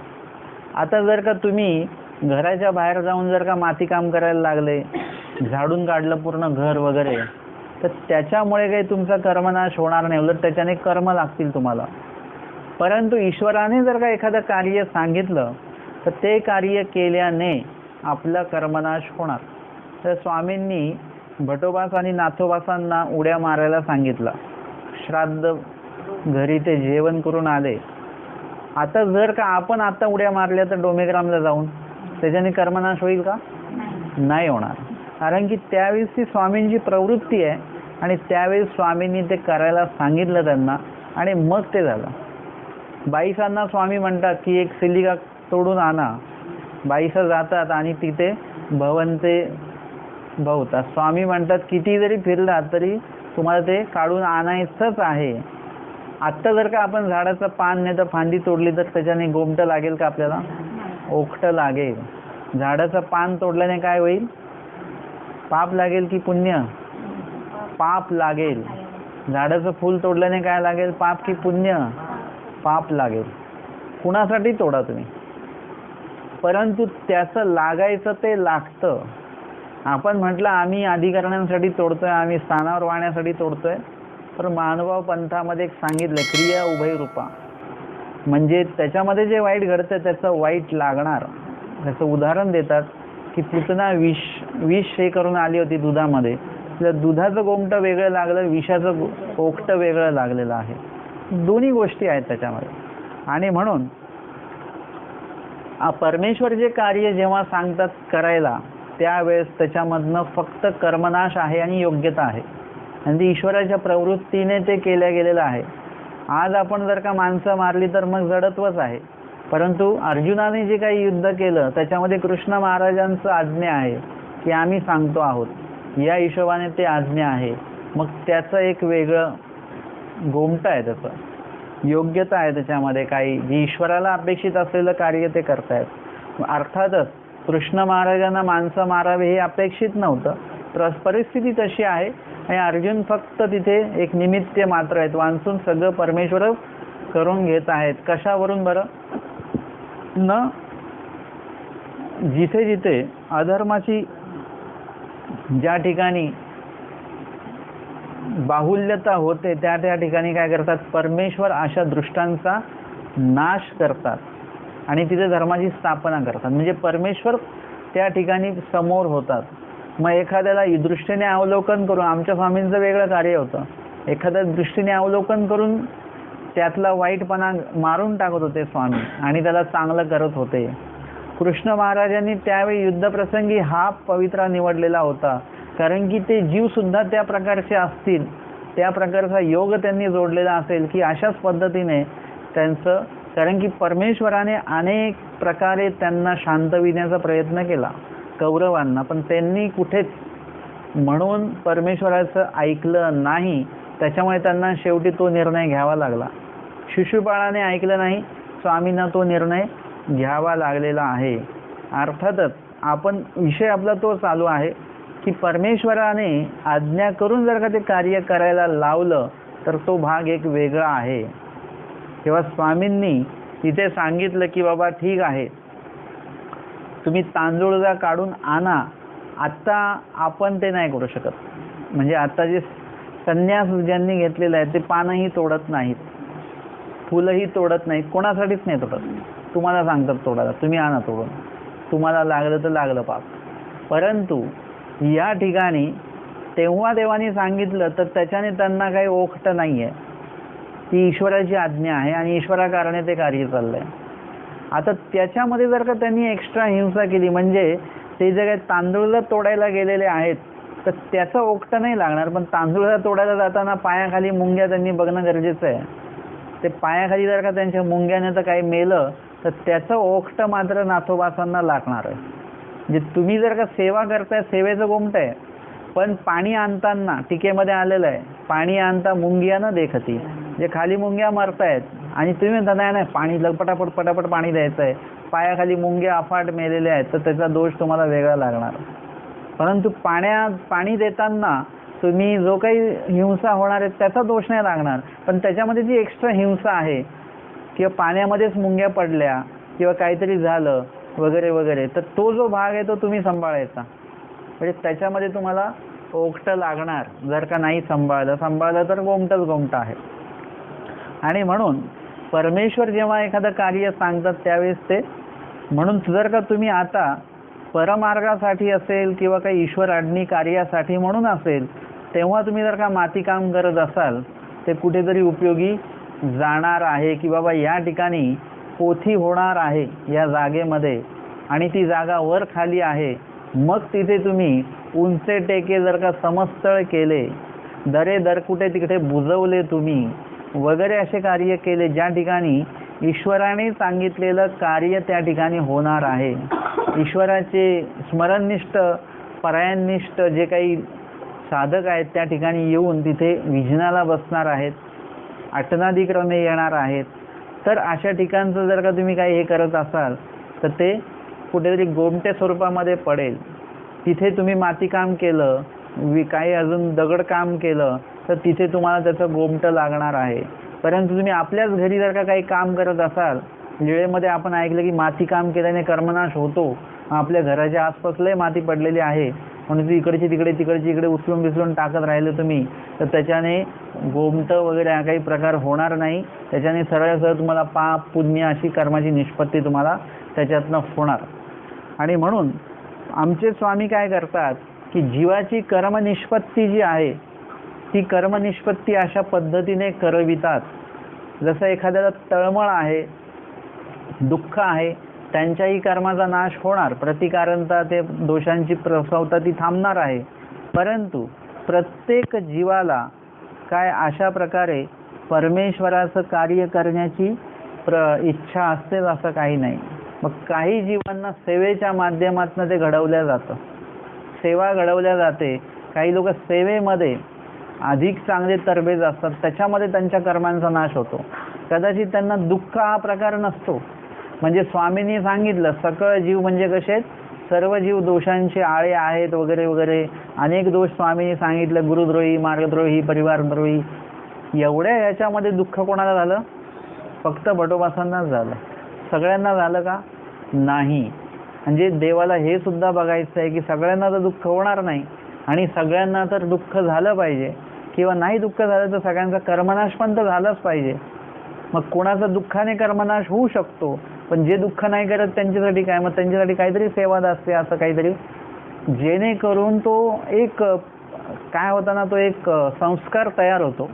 आता जर का तुम्ही घराच्या बाहेर जाऊन जर का मातीकाम करायला लागले, झाडून काढलं पूर्ण घर वगैरे, तर त्याच्यामुळे काही तुमचा कर्मनाश होणार नाही, उलट त्याच्याने कर्म लागतील तुम्हाला. परंतु ईश्वराने जर का एखादं कार्य सांगितलं तर ते कार्य केल्याने आपला कर्मनाश होणार. तर स्वामींनी भटोबास आणि नाथोबासांना उड्या मारायला सांगितलं. श्राद्ध घरी ते जेवण करून आले. आता जर का आपण आता उड्या मारल्या तर डोमेग्रामला जाऊन त्याच्याने कर्मनाश होईल का? नाही होणार. कारण की त्यावेळेस ती स्वामींची प्रवृत्ती आहे आणि त्यावेळेस स्वामींनी ते करायला सांगितलं त्यांना आणि मग ते झालं. बाईसांना स्वामी म्हणतात की एक सिलिका तोडून आणा. बाईसा जातात आणि तिथे भवनते भवतात. स्वामी म्हणतात किती जरी फिरलात तरी तुम्हाला ते काढून आणायचंच आहे. आत्ता जर का आपण झाडाचं पान नाही तर फांदी तोडली तर त्याच्याने गोमटं लागेल का आपल्याला? ओखटं लागेल. झाडाचं पान तोडल्याने काय होईल? पाप लागेल की पुण्य? पाप लागेल. झाडाचं फूल तोडल्याने काय लागेल? पाप की पुण्य? पाप लागेल. कुणासाठी तोडा तुम्ही, परंतु त्याचं लागायचं ते लागतं. आपण म्हटलं आम्ही अधिकरणांसाठी तोडतोय, आम्ही स्थानावर वाहण्यासाठी तोडतोय, तर मानव पंथामध्ये एक सांगितलं क्रिया उभय रूपा. म्हणजे त्याच्यामध्ये जे वाईट घडतं त्याचं वाईट लागणार. त्याचं उदाहरण देतात की पुतना विष हे करून आली होती दुधामध्ये, तिला दुधाचं गोमटं वेगळं लागलं, विषाचं ओकटं वेगळं लागलेलं आहे. दोन्ही गोष्टी आहेत त्याच्यामध्ये. आणि म्हणून परमेश्वर जे कार्य जेव्हा सांगतात करायला त्यावेळेस त्याच्यामधनं फक्त कर्मनाश आहे आणि योग्यता आहे, आणि ती ईश्वराच्या प्रवृत्तीने ते केल्या गेलेलं आहे. आज आपण जर का माणसं मारली तर मग जडत्वच आहे, परंतु अर्जुनाने जे काही युद्ध केलं त्याच्यामध्ये कृष्ण महाराजांचं आज्ञा आहे की आम्ही सांगतो आहोत, या हिशोबाने ते आज्ञा आहे. मग त्याचं एक वेगळं गोमटं आहे, त्याचं योग्यता आहे त्याच्यामध्ये, काही जी ईश्वराला अपेक्षित असलेलं कार्य ते करतायत. अर्थातच कृष्ण महाराजांना माणसं मारावे हे अपेक्षित नव्हतं, तर परिस्थिती तशी आहे आणि अर्जुन फक्त तिथे एक निमित्त मात्र आहेत. वांचून सगळं परमेश्वर करून घेत आहेत. कशावरून बरं? न जिथे जिथे अधर्माची ज्या ठिकाणी बाहुल्यता होते त्या त्या ठिकाणी काय करतात, परमेश्वर अशा दृष्टांचा नाश करतात आणि तिथे धर्माची स्थापना करतात. म्हणजे परमेश्वर त्या ठिकाणी समोर होतात. मग एखाद्याला दृष्टीने अवलोकन करून, आमच्या स्वामींचं वेगळं कार्य होतं, एखाद्या दृष्टीने अवलोकन करून त्यातला वाईटपणा मारून टाकत होते स्वामी आणि त्याला चांगलं करत होते. कृष्ण महाराजांनी त्यावेळी युद्धप्रसंगी हा पवित्रा निवडलेला होता, कारण की ते जीवसुद्धा त्या प्रकारचे असतील, त्या प्रकारचा योग त्यांनी जोडलेला असेल की अशाच पद्धतीने त्यांचं, कारण की परमेश्वराने अनेक प्रकारे त्यांना शांतविण्याचा प्रयत्न केला कौरवांना, पण त्यांनी कुठेच म्हणून परमेश्वराचं ऐकलं नाही. त्याच्यामुळे त्यांना शेवटी तो निर्णय घ्यावा लागला. शिशुपाळाने ऐकलं नाही, स्वामींना तो निर्णय घ्यावा लागलेला आहे. अर्थातच आपण विषय आपला तो चालू आहे की परमेश्वराने आज्ञा करून जर का ते कार्य करायला लावलं तर तो भाग एक वेगळा आहे. तेव्हा स्वामींनी तिथे सांगितलं की बाबा ठीक आहे, तुम्ही तांदूळ जा काढून आणा. आत्ता आपण ते नाही करू शकत, म्हणजे आता जे संन्यास ज्यांनी घेतलेलं आहे ते पानही तोडत नाहीत, फुलंही तोडत नाहीत, कोणासाठीच नाही तोडत. तुम्हाला सांगतात तोडायला, तुम्ही आणा तोडून, तुम्हाला लागलं तर लागलं पाप. परंतु या ठिकाणी तेव्हा देवाने सांगितलं तर त्याच्याने त्यांना काही ओखट नाही आहे, ती ईश्वराची आज्ञा आहे आणि ईश्वराकारणे ते कार्य चाललंय. आता त्याच्यामध्ये जर का त्यांनी एक्स्ट्रा हिंसा केली, म्हणजे ते जे काही तांदूळ तोडायला गेलेले आहेत तर त्याचं ओखट नाही लागणार, पण तांदूळ तोडायला जाताना पायाखाली मुंग्या त्यांनी बघणं गरजेचं आहे. ते पायाखाली जर का त्यांच्या मुंग्याने तर काही मेलं तर त्याचं ओखट मात्र नाथोबासांना लागणार आहे. म्हणजे तुम्ही जर का सेवा करताय, सेवेचं गोमटं आहे, पण पाणी आणताना टीकेमध्ये आलेलं आहे, पाणी आणता मुंग्या न देखती, जे खाली मुंग्या मरतायत आणि तुम्ही म्हणता नाही नाही पाणी पटापट पटापट पाणी द्यायचं आहे, पायाखाली मुंग्या अफाट मेलेल्या आहेत, तर त्याचा दोष तुम्हाला वेगळा लागणार. परंतु पाणी देताना तुम्ही जो काही हिंसा होणार आहे त्याचा दोष नाही लागणार, पण त्याच्यामध्ये जी एक्स्ट्रा हिंसा आहे किंवा पाण्यामध्येच मुंग्या पडल्या किंवा काहीतरी झालं वगैरे वगैरे, तर तो जो भाग आहे तो तुम्ही सांभाळायचा. म्हणजे त्याच्यामध्ये तुम्हाला ओखट लागणार जर का नाही सांभाळलं तर गोमटच गोमट आहे. आणि म्हणून परमेश्वर जेव्हा एखादं कार्य सांगतात त्यावेळेस ते, म्हणून जर का तुम्ही आता परमार्गासाठी असेल किंवा काही ईश्वर आज्ञी कार्यासाठी म्हणून असेल, तेव्हा तुम्ही जर का मातीकाम करत असाल ते कुठेतरी उपयोगी जाणार आहे की बाबा या ठिकाणी पोथी होणार आहे या जागेमध्ये आणि ती जागा वर खाली आहे. मग तिथे तुम्ही उंचे टेके जर का समस्थळ केले, दरे दर कुठे तिकडे बुजवले तुम्ही वगैरे असे कार्य केले ज्या ठिकाणी ईश्वराने सांगितलेलं कार्य त्या ठिकाणी होणार आहे. ईश्वराचे स्मरणनिष्ठ परायणनिष्ठ जे काही साधक आहेत त्या ठिकाणी येऊन तिथे विजनाला बसणार आहेत, अटनादिक्रमे येणार आहेत. तर अशा ठिकाणचं जर का तुम्ही काही हे करत असाल तर ते कुठेतरी गोमटे स्वरूपामध्ये पडेल. तिथे तुम्ही मातीकाम केलं, काही अजून दगडकाम केलं तर तिथे तुम्हाला त्याचं गोमटं लागणार आहे. परंतु तुम्ही आपल्याच घरी जर का काही काम करत असाल, लीळेमध्ये आपण ऐकलं की मातीकाम केल्याने कर्मनाश होतो, आपल्या घराच्या आसपास लय माती पडलेली आहे म्हणून इकडची तिकडे उचलून बिचलून टाकत राहिले तुम्ही, तर त्याच्याने गोमटं वगैरे हा काही प्रकार होणार नाही. त्याच्याने सरळ तुम्हाला पाप पुण्य अशी कर्माची निष्पत्ती तुम्हाला त्याच्यातनं होणार. आणि म्हणून आमचे स्वामी काय करतात की जीवाची कर्मनिष्पत्ती जी आहे ती कर्मनिष्पत्ती अशा पद्धतीने करवितात. जसं एखाद्याला तळमळ आहे, दुःख आहे, त्यांच्याही कर्माचा नाश होणार, प्रतिकारंता ते दोषांची प्रसवता ती थांबणार आहे. परंतु प्रत्येक जीवाला काय अशा प्रकारे परमेश्वराचं कार्य करण्याची इच्छा असतेच असं काही नाही. मग काही जीवांना सेवेच्या माध्यमातून ते घडवल्या जातं, सेवा घडवल्या जाते. काही लोक सेवेमध्ये अधिक चांगले तरबेज असतात, त्याच्यामध्ये त्यांच्या कर्मांचा नाश होतो. कदाचित त्यांना दुःख हा प्रकार नसतो. म्हणजे स्वामींनी सांगितलं सकळ जीव म्हणजे कसे सर्व जीव दोषांचे आळे आहेत वगैरे वगैरे अनेक दोष स्वामींनी सांगितलं, गुरुद्रोही, मार्गद्रोही, परिवारद्रोही. एवढ्या ह्याच्यामध्ये दुःख कोणाला झालं? फक्त भटोबासांनाच झालं. सगळ्यांना झालं का? नाही. म्हणजे देवाला हे सुद्धा बघायचं आहे की सगळ्यांना तर दुःख होणार नाही आणि सगळ्यांना तर दुःख झालं पाहिजे, किंवा नाही दुःख झालं तर सगळ्यांचा कर्मनाश पण तर झालाच पाहिजे. मग कोणाचा दुःखाने कर्मनाश होऊ शकतो, पण जे दुःख नाही करत त्यांच्यासाठी काय? मग त्यांच्यासाठी काहीतरी सेवा असते, असं काहीतरी, जेणेकरून तो एक काय होता ना, तो एक संस्कार तयार होतो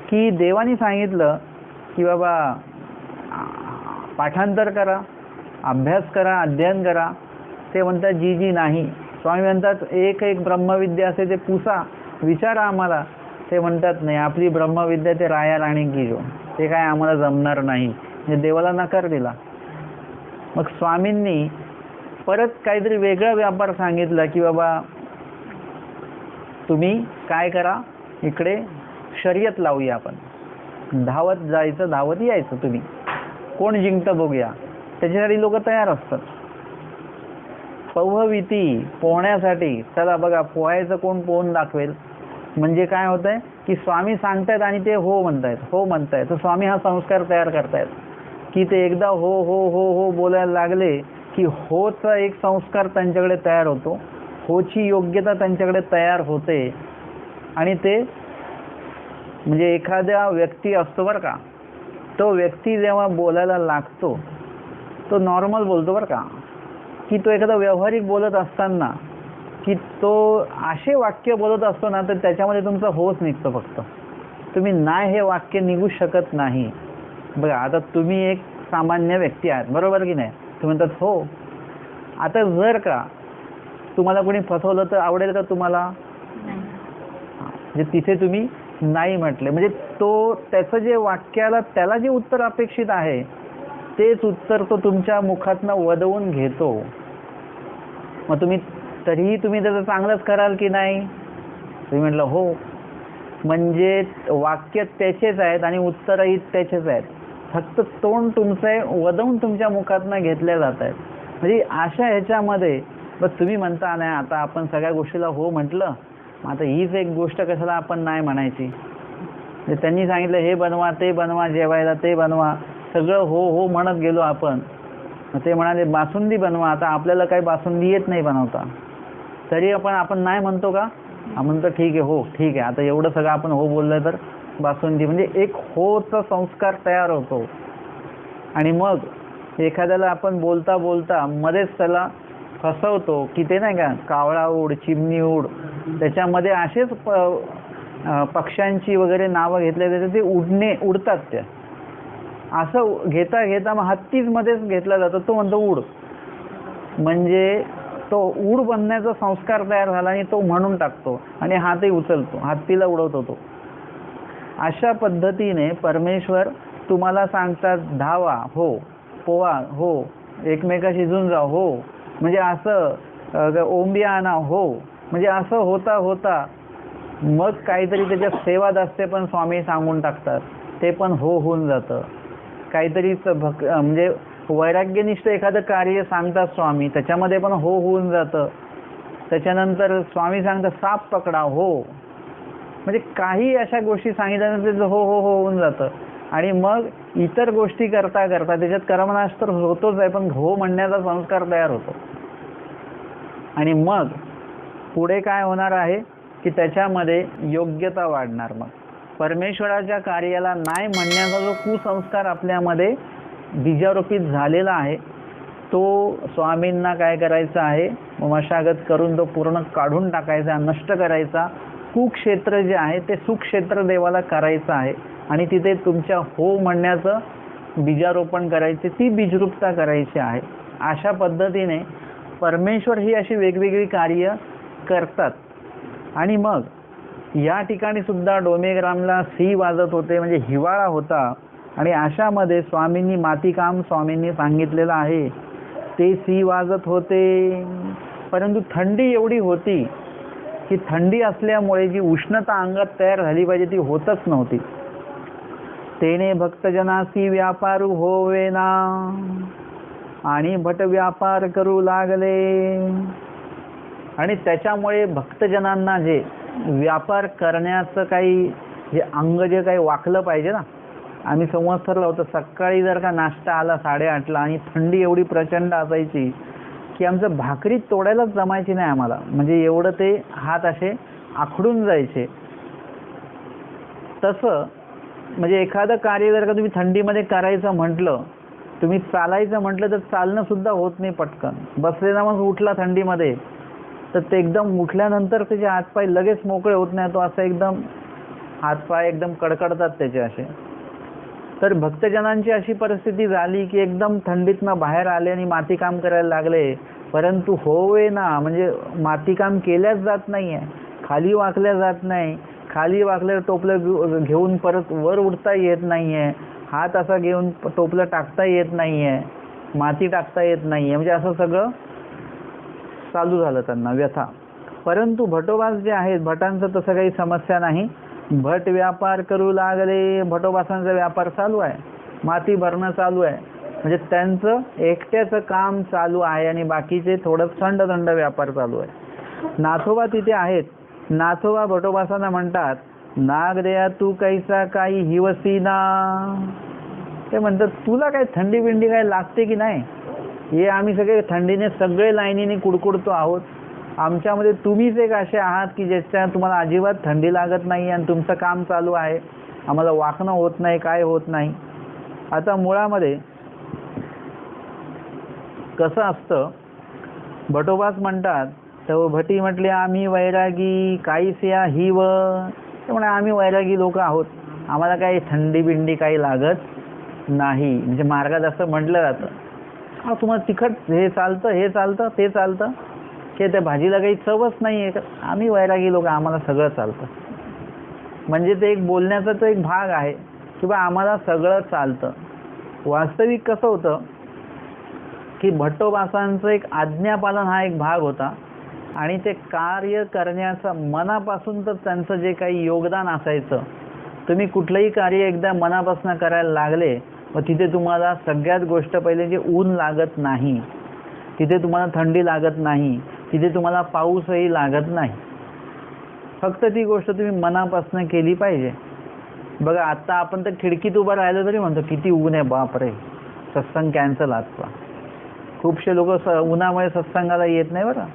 की देवाने सांगितलं की बाबा पाठांतर करा, अभ्यास करा, अध्ययन करा. ते म्हणतात जी जी नाही. स्वामी म्हणतात एक एक ब्रह्मविद्या असे ते पुसा, विचारा आम्हाला. ते म्हणतात नाही, आपली ब्रह्मविद्या ते राया राणी की जो, ते काय आम्हाला जमणार नाही. म्हणजे देवाला नकार दिला. मग स्वामींनी परत काहीतरी वेगळा व्यापार सांगितला की बाबा तुम्ही काय करा, इकडे शर्यत लावूया आपण, धावत जायचं, धावत यायचं, तुम्ही कोण जिंकतं बघूया. त्याच्यासाठी लोक तयार असतात. पौहविती पोहण्यासाठी, चला बघा पोहायचं कोण पोहून दाखवेल. म्हणजे काय होतंय की स्वामी सांगतायत आणि ते हो म्हणतायत, हो म्हणतायत. तर स्वामी हा संस्कार तयार करतायत की ते एकदा हो हो हो हो बोलायला लागले की होचा एक संस्कार त्यांच्याकडे तयार होतो, होची योग्यता त्यांच्याकडे तयार होते. आणि ते म्हणजे एखाद्या व्यक्ती असतो बरं का, तो व्यक्ती जेव्हा बोलायला लागतो तो नॉर्मल बोलतो बरं का, की तो एखादा व्यावहारिक बोलत असताना की तो असे वाक्य बोलत असतो ना, तर त्याच्यामध्ये तुमचा होच निघतो. फक्त तुम्ही नाही हे वाक्य निघू शकत नाही. बघा आता तुम्ही एक सामान्य व्यक्ती आहात, बरोबर की नाही? तुम्ही म्हणतात हो. आता जर का तुम्हाला कोणी फसवलं तर आवडेल का तुम्हाला? म्हणजे तिथे तुम्ही नाही म्हटले, म्हणजे तो त्याचं जे वाक्याला त्याला जे उत्तर अपेक्षित आहे तेच उत्तर तो तुमच्या मुखातनं वदवून घेतो. मग तुम्ही तरीही तुम्ही त्याचं चांगलंच कराल की नाही? तुम्ही म्हटलं हो. म्हणजे वाक्य त्याचेच आहेत आणि उत्तरही त्याचेच आहेत, फक्त तोंड तुमचं आहे वदवून तुमच्या मुखातनं घेतल्या जात आहेत. म्हणजे अशा ह्याच्यामध्ये बस तुम्ही म्हणता नाही, आता आपण सगळ्या गोष्टीला हो म्हटलं, आता हीच एक गोष्ट कशाला आपण नाही म्हणायची. त्यांनी सांगितलं हे बनवा, ते बनवा, जेवायला ते बनवा, सगळं हो हो म्हणत गेलो आपण. ते म्हणाले बासुंदी बनवा, आता आपल्याला काही बासुंदी येत नाही बनवता, तरी आपण नाही म्हणतो का? म्हणतो ठीक आहे, हो ठीक आहे, आता एवढं सगळं आपण हो बोललं तर बासुंदी. म्हणजे एक होचा संस्कार तयार होतो. आणि मग एखाद्याला आपण बोलता बोलता मध्येच त्याला फसवतो की ते नाही का कावळा उड, चिमणी उड, त्याच्यामध्ये असेच पक्ष्यांची वगैरे नावं घेतले जाते, ते उडतात. त्या असं घेता घेता मग हत्तीच मध्येच घेतला जातो, तो म्हणतो उड. म्हणजे तो उड बनण्याचा संस्कार तयार झाला आणि तो म्हणून टाकतो आणि हातही उचलतो, हत्तीला उडवतो तो. अशा पद्धतीने परमेश्वर तुम्हाला सांगतात धावा हो, पोहा हो, एकमेकाशी झुंज जा हो, म्हणजे असं ओंबिया आणा हो, म्हणजे असं होता होता मग काहीतरी त्याच्यात सेवा असते पण स्वामी सांगून टाकतात, ते पण हो होऊन जातं. काहीतरी म्हणजे वैराग्यनिष्ठ एखादं कार्य सांगतात स्वामी, त्याच्यामध्ये पण हो होऊन जातं. त्याच्यानंतर स्वामी सांगतात साप पकडा हो, म्हणजे काही अशा गोष्टी सांगितल्यानंतर हो हो हो होऊन जातं. आणि मग इतर गोष्टी करता करता त्याच्यात कर्मनाश तर होतोच आहे, पण हो म्हणण्याचा संस्कार तयार होतो. आणि मग पुढे काय होणार आहे की त्याच्यामध्ये योग्यता वाढणार. मग परमेश्वराच्या कार्याला नाही म्हणण्याचा जो कुसंस्कार आपल्यामध्ये बीजारोपित झालेला आहे तो स्वामींना काय करायचा आहे, मशागत करून तो पूर्ण काढून टाकायचा, नष्ट करायचा. कुक्षेत्र जे आहे ते सुक्षेत्र देवाला करायचं आहे आणि तिथे तुमच्या हो म्हणण्याचं बीजारोपण करायचे, ती बीजरूपता करायची आहे. अशा पद्धतीने परमेश्वर ही अशी वेगवेगळी कार्य करतात. आणि मग या ठिकाणी सुद्धा डोमेग्रामला सी वाजत होते, म्हणजे हिवाळा होता. आणि अशामध्ये स्वामींनी मातीकाम स्वामींनी सांगितलेलं आहे ते सी वाजत होते. परंतु थंडी एवढी होती की थंडी असल्यामुळे जी उष्णता अंगात तयार झाली पाहिजे ती होतच नव्हती. तेने भक्तजनासी व्यापारू होवेना आणि भट व्यापार करू लागले. आणि त्याच्यामुळे भक्तजनांना जे व्यापार करण्याचं काही जे अंग जे काही वाकलं पाहिजे ना, आम्ही संवत्सरला होतं, सकाळी जर का नाश्ता आला 8:30ला आणि थंडी एवढी प्रचंड असायची की आमचं भाकरी तोडायलाच जमायची नाही आम्हाला, म्हणजे एवढं ते हात असे आखडून जायचे. तसं म्हणजे एखादं कार्य जर का तुम्ही थंडीमध्ये करायचं म्हटलं, तुम्ही चालायचं म्हटलं तर चालणं सुद्धा होत नाही पटकन. बसलेला मग उठला थंडीमध्ये तर ते एकदम उठल्यानंतर त्याचे हातपाय लगेच मोकळे होत नाही, तो असं एकदम हातपाय एकदम कडकडतात त्याचे असे. तर भक्तजनांची अशी परिस्थिती झाली की एकदम थंडीतनं बाहेर आले आणि मातीकाम करायला लागले. परंतु होवे ना, म्हणजे मातीकाम केल्याच जात नाही आहे, खाली वाकल्या जात नाही. खाली वाकल्यावर टोपलं घेऊन परत वर उडता येत नाही आहे, हात असा घेऊन टोपलं टाकता येत नाही आहे, माती टाकता येत नाही आहे, म्हणजे असं सगळं चालू झालं त्यांना व्यथा. परंतु भटोबास जे आहेत, भटांचं तसं काही समस्या नाही. भट व्यापार करू लागले. भटोबासांचा व्यापार चालू आहे, माती भरणं चालू आहे, म्हणजे त्यांचं एकट्याचं काम चालू आहे आणि बाकीचे थोडं थंड थंड व्यापार चालू आहे. नाथोबा तिथे आहेत. नाथोबा भटोबासांना म्हणतात, नाग दया तू कैसा काही हिवसी ना. ते म्हणतात तुला काय थंडी बिंडी काय लागते की नाही, हे आम्ही सगळे थंडीने सगळे लाईनीने कुडकुडतो आहोत, आमच्यामध्ये तुम्हीच एक असे आहात की ज्याच्या तुम्हाला अजिबात थंडी लागत नाही आणि तुमचं काम चालू आहे, आम्हाला वाकणं होत नाही, काय होत नाही. आता मुळामध्ये कसं असतं, भटोबास म्हणतात तर भटी म्हटले आम्ही वैरागी काहीसे हिव. त्यामुळे आम्ही वैरागी लोक आहोत, आम्हाला काही थंडी बिंडी काही लागत नाही. म्हणजे मार्गात असं म्हटलं जातं, हा तुम्हाला तिखट हे चालतं, हे चालतं, ते चालतं, की त्या भाजीला काही चवच नाही आहे, आम्ही वैरागी लोक, आम्हाला सगळं चालतं. म्हणजे ते एक बोलण्याचा तो एक भाग आहे की बा आम्हाला सगळं चालतं. वास्तविक कसं होतं की भट्टोबासांचं एक आज्ञापालन हा एक भाग होता आणि ते कार्य करण्याचं मनापासून तर त्यांचं जे काही योगदान असायचं. तुम्ही कुठलंही कार्य एकदा मनापासून करायला लागले व तिथे तुम्हाला सगळ्यात गोष्ट पहिले जे ऊन लागत नाही, तिथे तुम्हाला थंडी लागत नाही, तिथे तुम्हाला पाऊसही लागत नाही. फक्त ती गोष्ट तुम्ही मनापासून केली पाहिजे. बघा आता आपण तर खिडकीत उभं राहिलो तरी म्हणतो किती ऊन आहे, बापरे सत्संग कॅन्सल आजचा. खूपशे लोक उन्हामुळे सत्संगाला येत नाही बरं.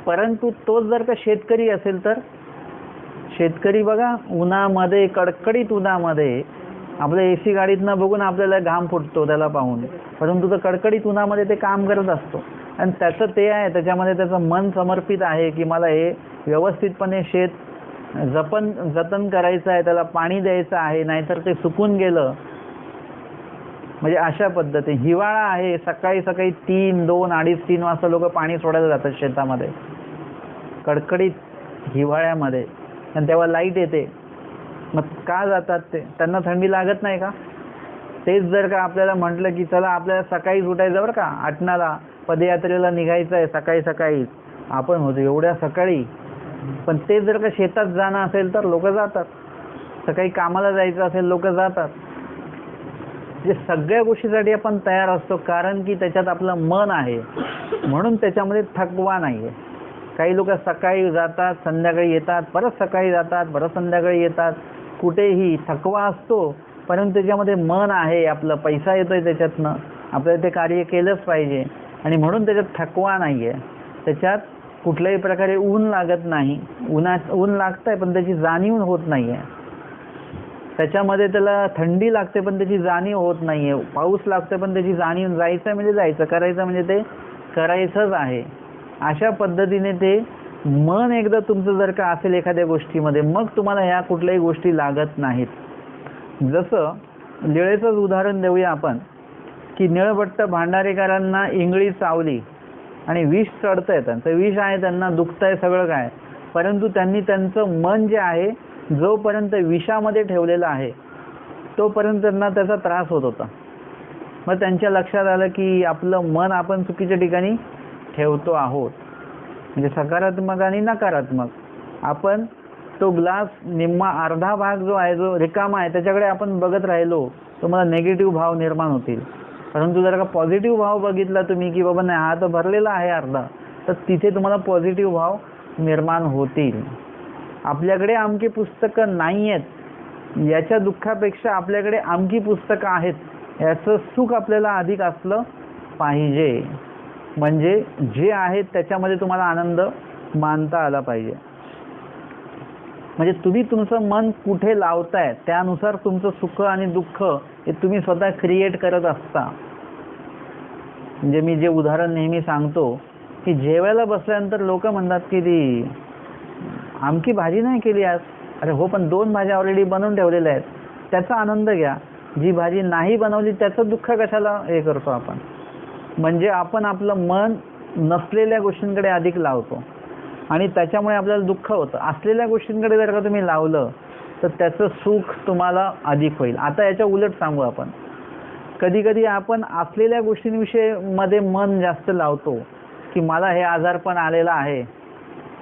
परंतु तोच जर का शेतकरी असेल तर शेतकरी बघा उन्हामध्ये, कडकडीत उन्हामध्ये, आपल्या AC गाडीतनं बघून आपल्याला घाम फुटतो त्याला पाहून, परंतु तो कडकडीत उन्हामध्ये ते काम करत असतो आणि त्याचं ते आहे, त्याच्यामध्ये त्याचं मन समर्पित आहे की मला हे व्यवस्थितपणे शेत जतन करायचं आहे, त्याला पाणी द्यायचं आहे, नाहीतर ते सुकून गेलं. म्हणजे अशा पद्धतीने हिवाळा आहे, सकाळी सकाळी 3, 2, 2:30, 3 वाजता लोक पाणी सोडायला जातात शेतामध्ये कडकडीत हिवाळ्यामध्ये, आणि तेव्हा लाईट येते. मग का जातात ते? त्यांना थंडी लागत नाही का? तेच जर का आपल्याला म्हटलं की चला आपल्याला सकाळी उठायचं बरं का, 8:00ला पदयात्रेला निघायचं आहे, सकाळी सकाळी आपण होतो एवढ्या सकाळी, पण ते जर का शेतात जाणं असेल तर लोक जातात, सकाळी कामाला जायचं असेल लोक जातात. जे सगळ्या गोष्टीसाठी आपण तयार असतो, कारण की त्याच्यात आपलं मन आहे, म्हणून त्याच्यामध्ये थकवा नाही आहे. काही लोक सकाळी जातात, संध्याकाळी येतात, परत सकाळी जातात, परत संध्याकाळी येतात, कुठेही थकवा असतो, परंतु त्याच्यामध्ये मन आहे, आपलं पैसा येतोय त्याच्यातनं, आपल्याला ते कार्य केलंच पाहिजे आणि म्हणून त्याच्यात थकवा नाही आहे. त्याच्यात कुठल्याही प्रकारे ऊन लागत नाही. ऊन लागतंय पण त्याची जाणीव होत नाही आहे. त्याच्यामध्ये त्याला थंडी लागते पण त्याची जाणीव होत नाहीये, पाऊस लागते पण त्याची जाणीव, जायचं म्हणजे जायचं, करायचं म्हणजे ते करायचंच आहे. अशा पद्धतीने ते मन एकदा तुमचं जर का असेल एखाद्या गोष्टीमध्ये, मग तुम्हाला ह्या कुठल्याही गोष्टी लागत नाहीत. जसं निळेचंच उदाहरण देऊया आपण, की निळभट्ट भांडारेकरांना इंगळी चावली आणि विष चढतंय, त्यांचं विष आहे, त्यांना दुखतंय सगळं काय, परंतु त्यांनी त्यांचं मन जे आहे जोपर्यंत विषामध्ये ठेवलेलं आहे तोपर्यंत त्यांना त्याचा त्रास होत होता. मग त्यांच्या लक्षात आलं की आपलं मन आपण चुकीच्या ठिकाणी ठेवतो आहोत, म्हणजे सकारात्मक आणि नकारात्मक. आपण तो ग्लास निम्मा अर्धा भाग जो आहे जो रिकामा आहे त्याच्याकडे आपण बघत राहिलो तर मला नेगेटिव्ह भाव निर्माण होतील. परंतु जर का पॉझिटिव्ह भाव बघितला तुम्ही की बाबा नाही हा तर भरलेला आहे अर्धा, तर तिथे तुम्हाला पॉझिटिव्ह भाव निर्माण होतील. आपल्याकडे अमकी पुस्तकं नाही आहेत याच्या दुःखापेक्षा आपल्याकडे अमकी पुस्तकं आहेत याचं सुख आपल्याला अधिक असलं पाहिजे. म्हणजे जे आहे त्याच्यामध्ये तुम्हाला आनंद मानता आला पाहिजे. म्हणजे तुम्ही तुमचं मन कुठे लावताय त्यानुसार तुमचं सुख आणि दुःख हे तुम्ही स्वतः क्रिएट करत असता. म्हणजे मी जे उदाहरण नेहमी सांगतो की जेवायला बसल्यानंतर लोक म्हणतात की ती आमकी भाजी नाही केली आज, अरे हो पण 2 भाज्या ऑलरेडी बनवून ठेवलेल्या आहेत, त्याचा आनंद घ्या. जी भाजी नाही बनवली त्याचं दुःख कशाला हे करतो आपण. म्हणजे आपण आपलं मन नसलेल्या गोष्टींकडे अधिक लावतो आणि त्याच्यामुळे आपल्याला दुःख होतं. असलेल्या गोष्टींकडे जर का तुम्ही लावलं तर त्याचं सुख तुम्हाला अधिक होईल. आता याच्या उलट सांगू आपण, कधी कधी आपण असलेल्या गोष्टींविषयी मध्ये मन जास्त लावतो की मला हे आजारपण आलेलं आहे.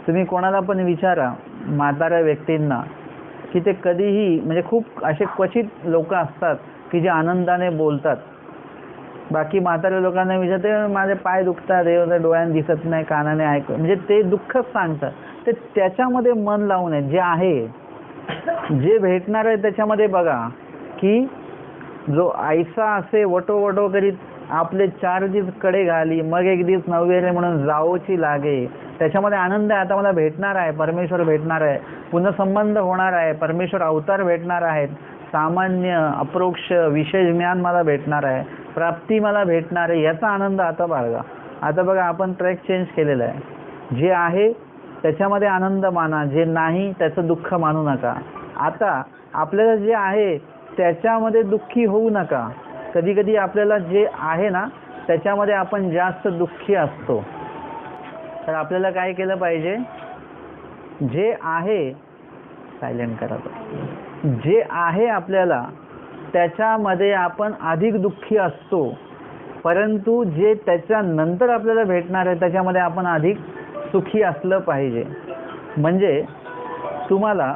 तुम्ही कोणाला पण विचारा म्हाताऱ्या व्यक्तींना की ते कधीही, म्हणजे खूप असे क्वचित लोक असतात की जे आनंदाने बोलतात. बाकी म्हाताऱ्या लोकांना विचारते माझे पाय दुखतात, हे डोळ्याने दिसत नाही, कानाने ऐक, म्हणजे ते दुःखच सांगतात. ते त्याच्यामध्ये मन लावू नये. जे आहे जे भेटणार आहे त्याच्यामध्ये बघा की जो ऐसा असे वटो वटो करीत आपले 4 दिवस कडे घाली मग एक दिवस नव्हेरे म्हणून जाओची लागे. त्याच्यामध्ये आनंद आहे. आता मला भेटणार आहे, परमेश्वर भेटणार आहे, पुनःसंबंध होणार आहे, परमेश्वर अवतार भेटणार आहेत, सामान्य अप्रोक्ष विशेष ज्ञान मला भेटणार आहे, प्राप्ती मला भेटणार आहे, याचा आनंद आता बाळगा. आता बघा आपण ट्रॅक चेंज केलेला आहे. जे आहे त्याच्यामध्ये आनंद माना, जे नाही त्याचं दुःख मानू नका. आता आपल्याला जे आहे त्याच्यामध्ये दुःखी होऊ नका. कधी कधी आपल्याला जे आहे ना त्याच्यामध्ये आपण जास्त दुःखी असतो. तर आपल्याला काय केलं पाहिजे, जे आहे सायलेंट करा, जे आहे आपल्याला त्याच्यामध्ये आपण अधिक दुःखी असतो, परंतु जे त्याच्यानंतर आपल्याला भेटणार आहे त्याच्यामध्ये आपण अधिक सुखी असलं पाहिजे. म्हणजे तुम्हाला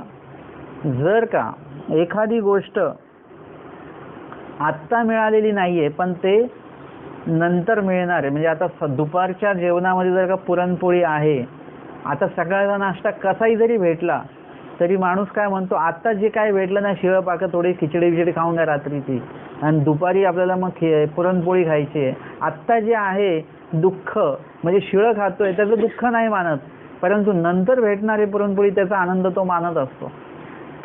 जर का एखादी गोष्ट आत्ता मिळालेली नाहीये पण ते नंतर मिळणार आहे, म्हणजे आता दुपारच्या जेवणामध्ये जर का पुरणपोळी आहे, आता सकाळचा नाश्ता कसाही जरी भेटला तरी माणूस काय म्हणतो, आत्ता जे काय भेटलं ना शिळं पाकं थोडी खिचडी खाऊन घ्या रात्रीची, आणि दुपारी आपल्याला मग पुरणपोळी खायची आहे. आत्ता जे आहे दुःख म्हणजे शिळं खातोय त्याचं दुःख नाही मानत, परंतु नंतर भेटणारे पुरणपोळी त्याचा आनंद तो मानत असतो.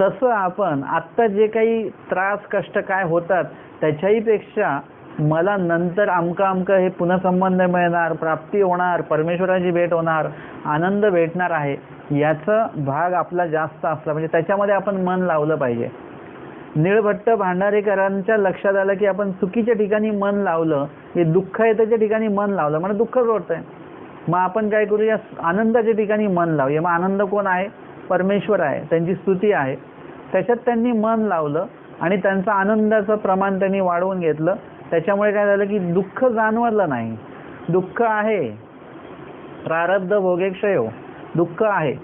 तसं आपण आत्ता जे काही त्रास कष्ट काय होतात त्याच्याही पेक्षा मला नंतर अमकं हे पुनःसंबंध मिळणार, प्राप्ती होणार, परमेश्वराची भेट होणार, आनंद भेटणार आहे, याचा भाग आपला जास्त असला म्हणजे त्याच्यामध्ये आपण मन लावलं पाहिजे. निळभट्ट भांडारेकरांच्या लक्षात आलं की आपण चुकीच्या ठिकाणी मन लावलं, हे दुःख आहे त्याच्या ठिकाणी मन लावलं म्हणजे दुःखच होतंय. मग आपण काय करूया, आनंदाच्या ठिकाणी मन लावूया. मग आनंद कोण आहे, परमेश्वर आहे, त्यांची स्तुती आहे, त्याच्यात त्यांनी मन लावलं आणि त्यांचं आनंदाचं प्रमाण त्यांनी वाढवून घेतलं. त्याच्यामुळे काय झालं की दुःख जाणवलं नाही. दुःख आहे, प्रारब्ध भोगेक्षयो, दुःख आहे.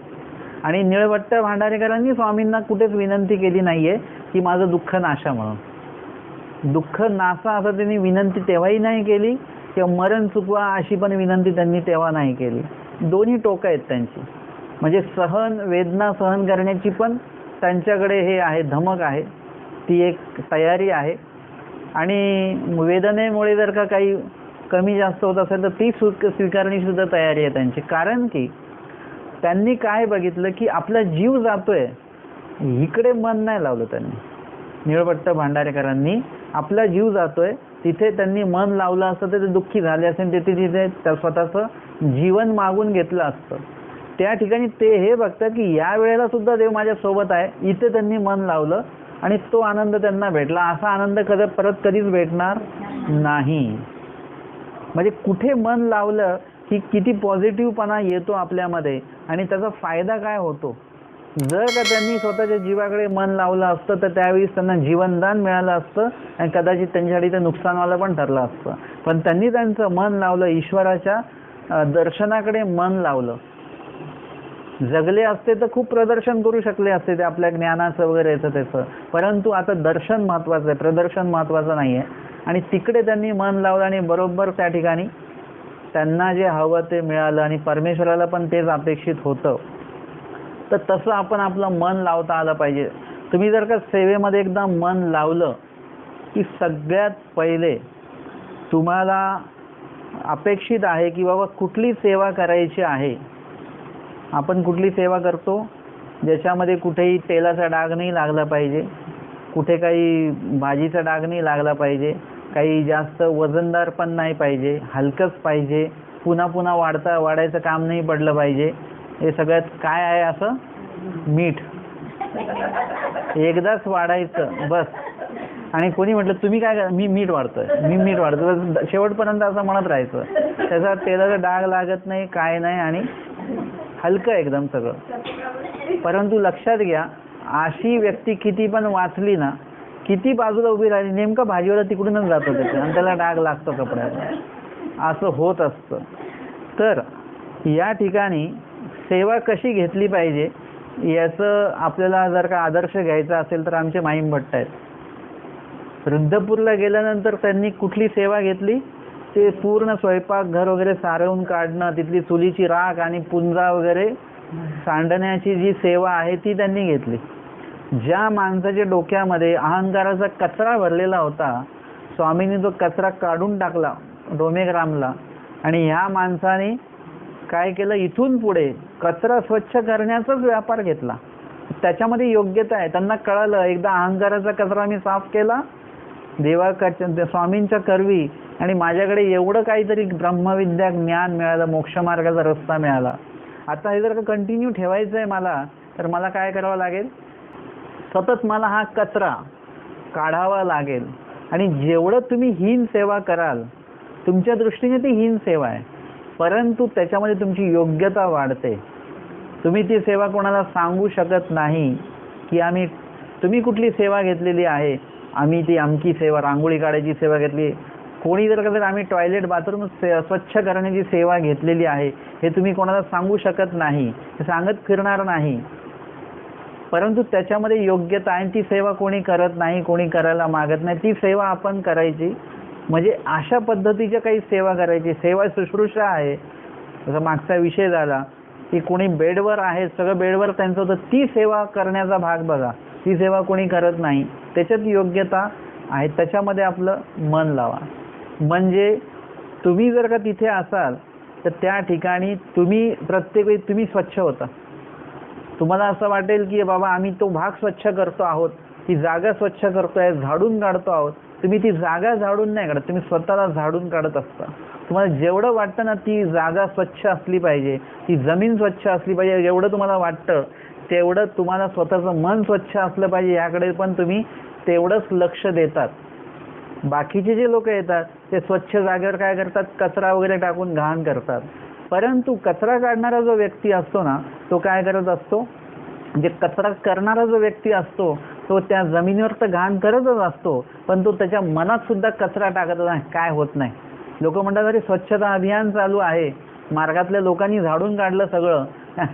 आणि निळभट्ट भांडारेकरांनी स्वामींना कुठेच विनंती केली नाहीये की माझं दुःख नाशा म्हणून. दुःख नासा असं त्यांनी विनंती तेव्हाही नाही केली, किंवा मरण चुकवा अशी पण विनंती त्यांनी तेव्हा नाही केली. दोन्ही टोकं आहेत त्यांची. म्हणजे वेदना सहन करण्याची पण त्यांच्याकडे हे आहे, धमक आहे, ती एक तयारी आहे. आणि वेदनेमुळे जर का काही कमी जास्त होत असेल तर ती स्वीकारण्याची सुद्धा तयारी आहे त्यांची. कारण की त्यांनी काय बघितलं की आपला जीव जातोय, इकडे मन नाही लावलं त्यांनी. निळभट्ट भांडारेकरांनी आपला जीव जातोय तिथे त्यांनी मन लावलं असतं तर ते दुःखी झाले असेल, तिथे स्वतःचं जीवन मागून घेतलं असतं. त्या ठिकाणी ते हे बघतात की या वेळेला सुद्धा देव माझ्या सोबत आहे, इथे त्यांनी मन लावलं आणि तो आनंद त्यांना भेटला. असा आनंद परत कधीच भेटणार नाही. म्हणजे कुठे मन लावलं की किती पॉझिटिव्हपणा येतो आपल्यामध्ये आणि त्याचा फायदा काय होतो. जर का त्यांनी स्वतःच्या जीवाकडे मन लावलं असतं तर त्यावेळेस त्यांना जीवनदान मिळालं असतं आणि कदाचित त्यांच्यासाठी ते नुकसानवालं पण ठरलं असतं. पण त्यांनी त्यांचं मन लावलं, ईश्वराच्या दर्शनाकडे मन लावलं. जगले असते तर खूप प्रदर्शन करू शकले असते ते आपल्या ज्ञानाचं वगैरे याचं त्याचं, परंतु आता दर्शन महत्त्वाचं आहे, प्रदर्शन महत्त्वाचं नाही आहे. आणि तिकडे त्यांनी मन लावलं आणि बरोबर त्या ठिकाणी त्यांना जे हवं ते मिळालं आणि परमेश्वराला पण तेच अपेक्षित होतं. तर तसं आपण आपलं मन लावता आलं पाहिजे. तुम्ही जर का सेवेमध्ये एकदा मन लावलं की सगळ्यात पहिले तुम्हाला अपेक्षित आहे की बाबा कुठली सेवा करायची आहे. आपण कुठली सेवा करतो ज्याच्यामध्ये कुठेही तेलाचा डाग नाही लागला पाहिजे, कुठे काही भाजीचा डाग नाही लागला पाहिजे, काही जास्त वजनदार पण नाही पाहिजे, हलकंच पाहिजे, पुन्हा पुन्हा वाढायचं काम नाही पडलं पाहिजे. हे सगळ्यात काय आहे असं मीठ, एकदाच वाढायचं बस. आणि कोणी म्हटलं तुम्ही काय मी मीठ वाढतोय, मी मीठ वाढतो, शेवटपर्यंत असं म्हणत राहायचं. त्याचा तेलाचा डाग लागत नाही, काय नाही आणि हलकं एकदम सगळं. परंतु लक्षात घ्या, अशी व्यक्ती किती पण वाचली ना, किती बाजूला उभी राहिली, नेमकं भाजीवाला तिकडूनच जातो त्याचं आणि त्याला डाग लागतो कपड्याला. असं होत असतं. तर या ठिकाणी सेवा कशी घेतली पाहिजे याचं आपल्याला जर का आदर्श घ्यायचा असेल तर आमचे माहीम भट्ट आहेत. रुद्रपूरला गेल्यानंतर त्यांनी कुठली सेवा घेतली, ते पूर्ण स्वयंपाकघर वगैरे सारवून काढणं, तिथली चुलीची राख आणि पुंजा वगैरे सांडण्याची जी सेवा आहे ती त्यांनी घेतली. ज्या माणसाच्या डोक्यामध्ये अहंकाराचा कचरा भरलेला होता, स्वामींनी तो कचरा काढून टाकला डोमेग्रामला. आणि ह्या माणसाने काय केलं, इथून पुढे कचरा स्वच्छ करण्याचाच व्यापार घेतला. त्याच्यामध्ये योग्यता आहे. त्यांना कळलं एकदा अहंकाराचा कचरा मी साफ केला स्वामींच्या करवी आणि माझ्याकडे एवढं काहीतरी ब्रह्मविद्या ज्ञान मिळालं, मोक्षमार्गाचा रस्ता मिळाला. आता हे जर का कंटिन्यू ठेवायचं आहे मला, तर मला काय करावं लागेल, सतत मला हा कचरा काढावा लागेल. आणि जेवढं तुम्ही हीन सेवा कराल, तुमच्या दृष्टीने ती हीन सेवा आहे, परंतु त्याच्यामध्ये तुमची योग्यता वाढते. तुम्ही ती सेवा कोणाला सांगू शकत नाही की तुम्ही कुठली सेवा घेतलेली आहे, आम्ही ती अमकी सेवा, रांगोळी काढायची सेवा घेतली. कोणी जर आम्ही टॉयलेट बाथरूम स्वच्छ करण्याची सेवा घेतलेली आहे हे तुम्ही कोणाला सांगू शकत नाही, सांगत फिरणार नाही. परंतु त्याच्यामध्ये योग्यता आहे, ती सेवा कोणी करत नाही, कोणी करायला मागत नाही. ती सेवा आपण करायची. म्हणजे अशा पद्धतीच्या काही सेवा करायची. सेवा शुश्रूषा आहे. जसं मागचा विषय झाला की कोणी बेडवर आहे, सगळं बेडवर त्यांचं होतं, ती सेवा करण्याचा भाग बघा. ती सेवा कोणी करत नाही, त्याच्यात योग्यता आहे. त्याच्यामध्ये आपलं मन लावा. म्हणजे तुम्ही जर का तिथे असाल तर त्या ठिकाणी तुम्ही प्रत्येक वेळी तुम्ही स्वच्छ होता. तुम्हाला असं वाटेल की बाबा आम्ही तो भाग स्वच्छ करतो आहोत, ती जागा स्वच्छ करतोय, झाडून काढतो आहोत. तुम्ही ती जागा झाडून नाही काढत, तुम्ही स्वतःला झाडून काढत असता. तुम्हाला जेवढं वाटतं ना ती जागा स्वच्छ असली पाहिजे, ती जमीन स्वच्छ असली पाहिजे, एवढं तुम्हाला वाटतं, तेवढं तुम्हाला स्वतःचं मन स्वच्छ असलं पाहिजे याकडे पण तुम्ही तेवढंच लक्ष देतात. बाकीचे जे लोक येतात ते स्वच्छ जागेवर काय करतात, कचरा वगैरे टाकून घाण करतात. परंतु कचरा काढणारा जो व्यक्ती असतो ना, तो काय करत असतो, म्हणजे कचरा करणारा जो व्यक्ती असतो तो त्या जमिनीवर तर घाण करतच असतो, पण तो त्याच्या मनात सुद्धा कचरा टाकत नाही, काय होत नाही. लोक म्हणतात अरे स्वच्छता अभियान चालू आहे, मार्गातल्या लोकांनी झाडून काढलं सगळं,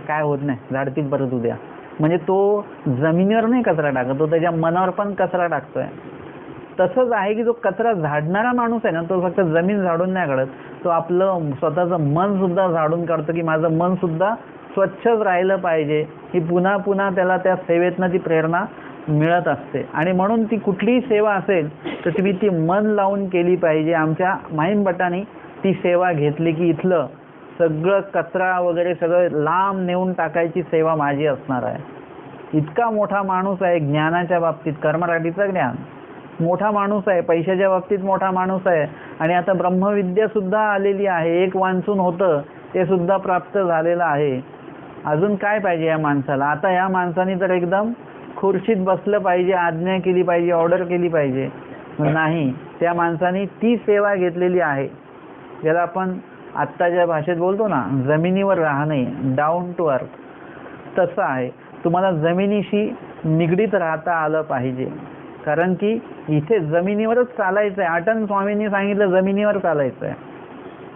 काय होत नाही, झाडतील परत उद्या. म्हणजे तो जमिनीवर नाही कचरा टाकत, तो त्याच्या मनावर पण कचरा टाकतोय. तसंच आहे की जो कचरा झाडणारा माणूस आहे ना, तो फक्त जमीन झाडून नाही काढत, तो आपलं स्वतःचं मन सुद्धा झाडून काढतो की माझं मन सुद्धा स्वच्छच राहिलं पाहिजे. ही पुन्हा पुन्हा त्याला त्या सेवेतनं ती प्रेरणा मिळत असते. आणि म्हणून ती कुठलीही सेवा असेल तर तुम्ही ती मन लावून केली पाहिजे. आमच्या माहीम भट्टांनी ती सेवा घेतली की इथलं सगळं कचरा वगैरे सगळं लांब नेऊन टाकायची सेवा माझी असणार आहे. इतका मोठा माणूस आहे ज्ञानाच्या बाबतीत, कर्मराटीचं ज्ञान, मोठा माणूस आहे, पैशाच्या बाबतीत मोठा माणूस आहे, आणि आता ब्रह्मविद्या सुद्धा आलेली आहे, एक वांचून होतं ते सुद्धा प्राप्त झालेलं आहे. अजून काय पाहिजे या माणसाला? आता या माणसाने तर एकदम खुर्चीत बसलं पाहिजे, आज्ञा केली पाहिजे, ऑर्डर केली पाहिजे. नाही, त्या माणसाने ती सेवा घेतलेली आहे ज्याला आपण आत्ताच्या भाषेत बोलतो ना, जमिनीवर राहणे, डाऊन टू अर्थ. तसं आहे, तुम्हाला जमिनीशी निगडीत राहता आलं पाहिजे. कारण की इथे जमिनीवरच चालायचं आहे. आटन स्वामींनी सांगितलं जमिनीवर चालायचं आहे,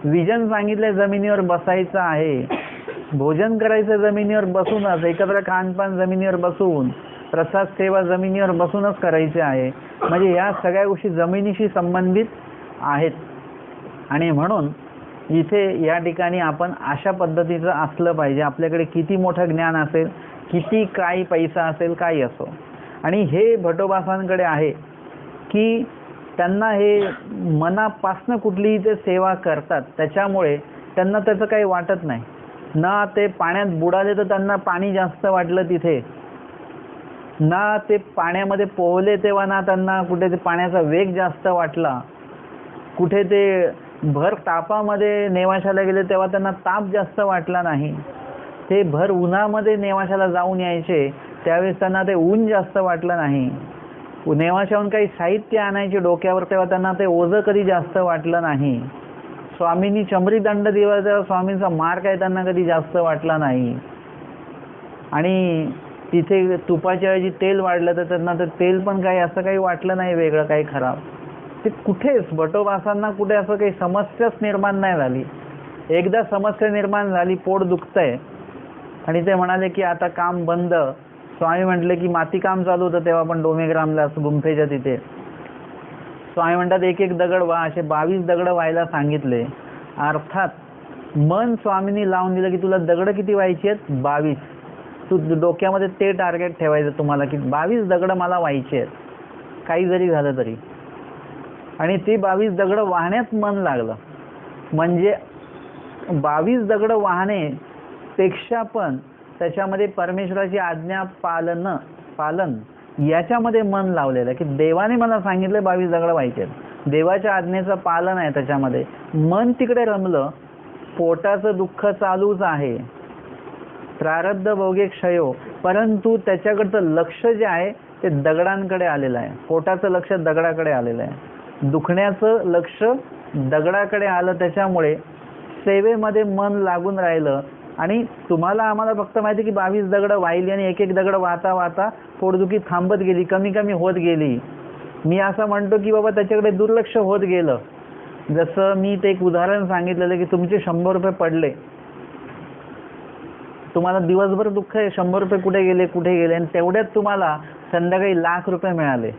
विजन सांगितलंय जमिनीवर बसायचं आहे, भोजन करायचं जमिनीवर बसूनच, एकत्र खानपान जमिनीवर बसून, प्रसाद सेवा जमिनीवर बसूनच करायचे आहे. म्हणजे या सगळ्या गोष्टी जमिनीशी संबंधित आहेत. आणि म्हणून इथे या ठिकाणी आपण अशा पद्धतीचं असलं पाहिजे. आपल्याकडे किती मोठं ज्ञान असेल, किती काही पैसा असेल, काही असो. आणि हे भटोबासांकडे आहे की त्यांना हे मनापासनं कुठलीही ते सेवा करतात, त्याच्यामुळे त्यांना त्याचं काही वाटत नाही ना. ते पाण्यात बुडाले तर त्यांना पाणी जास्त वाटलं तिथे ना, ते पाण्यामध्ये पोहले तेव्हा ना त्यांना कुठे ते पाण्याचा वेग जास्त वाटला, कुठे ते भर तापामध्ये नेवाशाला गेले तेव्हा त्यांना ताप जास्त वाटला नाही. ते भर उन्हामध्ये नेवाशाला जाऊन यायचे त्यावेळेस त्यांना ते ऊन जास्त वाटलं नाही. नेवाशाहून काही साहित्य आणायचे डोक्यावर तेव्हा त्यांना ते ओझं कधी जास्त वाटलं नाही. स्वामींनी चमरी दंड दिला तेव्हा स्वामींचा मार काय त्यांना कधी जास्त वाटला नाही. आणि तिथे तुपाच्या ऐवजी तेल वाढलं तर त्यांना ते तेल पण काही असं काही वाटलं नाही वेगळं काही खराब. ते कुठेच भटोबासांना कुठे असं काही समस्याच निर्माण नाही झाली. एकदा समस्या निर्माण झाली, पोट दुखतंय आणि ते म्हणाले की आता काम बंद. स्वामी म्हटले की माती काम चालू होतं तेव्हा पण डोमेग्रामला गुंफेच्या तिथे. स्वामी म्हणतात एक एक दगड व्हा, असे 22 दगड व्हायला सांगितले. अर्थात मन स्वामींनी लावून दिलं की तुला दगड किती व्हायची आहेत? 22. तू डोक्यामध्ये ते टार्गेट ठेवायचं तुम्हाला की 22 दगड मला व्हायचे आहेत, काही जरी झालं तरी. आणि ते 22 दगड वाहण्यात मन लागलं. म्हणजे 22 दगड वाहणे पेक्षा पण त्याच्यामध्ये परमेश्वराची आज्ञा पालन याच्यामध्ये मन लावलेलं आहे की देवाने मला सांगितलं 22 दगड व्हायचे, देवाच्या आज्ञेचं पालन आहे त्याच्यामध्ये. मन तिकडे रमलं. पोटाचं दुःख चालूच आहे, प्रारब्ध भोगे क्षयो, परंतु त्याच्याकडचं लक्ष जे आहे ते दगडांकडे आलेलं आहे. पोटाचं लक्ष दगडाकडे आलेलं आहे, दुखण्याचं लक्ष दगडाकडे आलं. त्याच्यामुळे सेवेमध्ये मन लागून राहिलं. आणि तुम्हाला आम्हाला फक्त माहिती की 22 दगड वाहिली आणि एक एक दगड वाहता वाहता पोटदुखी थांबत गेली, कमी कमी होत गेली. मी असं म्हणतो की बाबा त्याच्याकडे दुर्लक्ष होत गेलं. जसं मी ते एक उदाहरण सांगितलेलं की तुमचे 100 रुपये पडले, तुम्हाला दिवसभर दुःख आहे, 100 रुपये कुठे गेले, आणि तेवढ्यात तुम्हाला संध्याकाळी लाख रुपये मिळाले.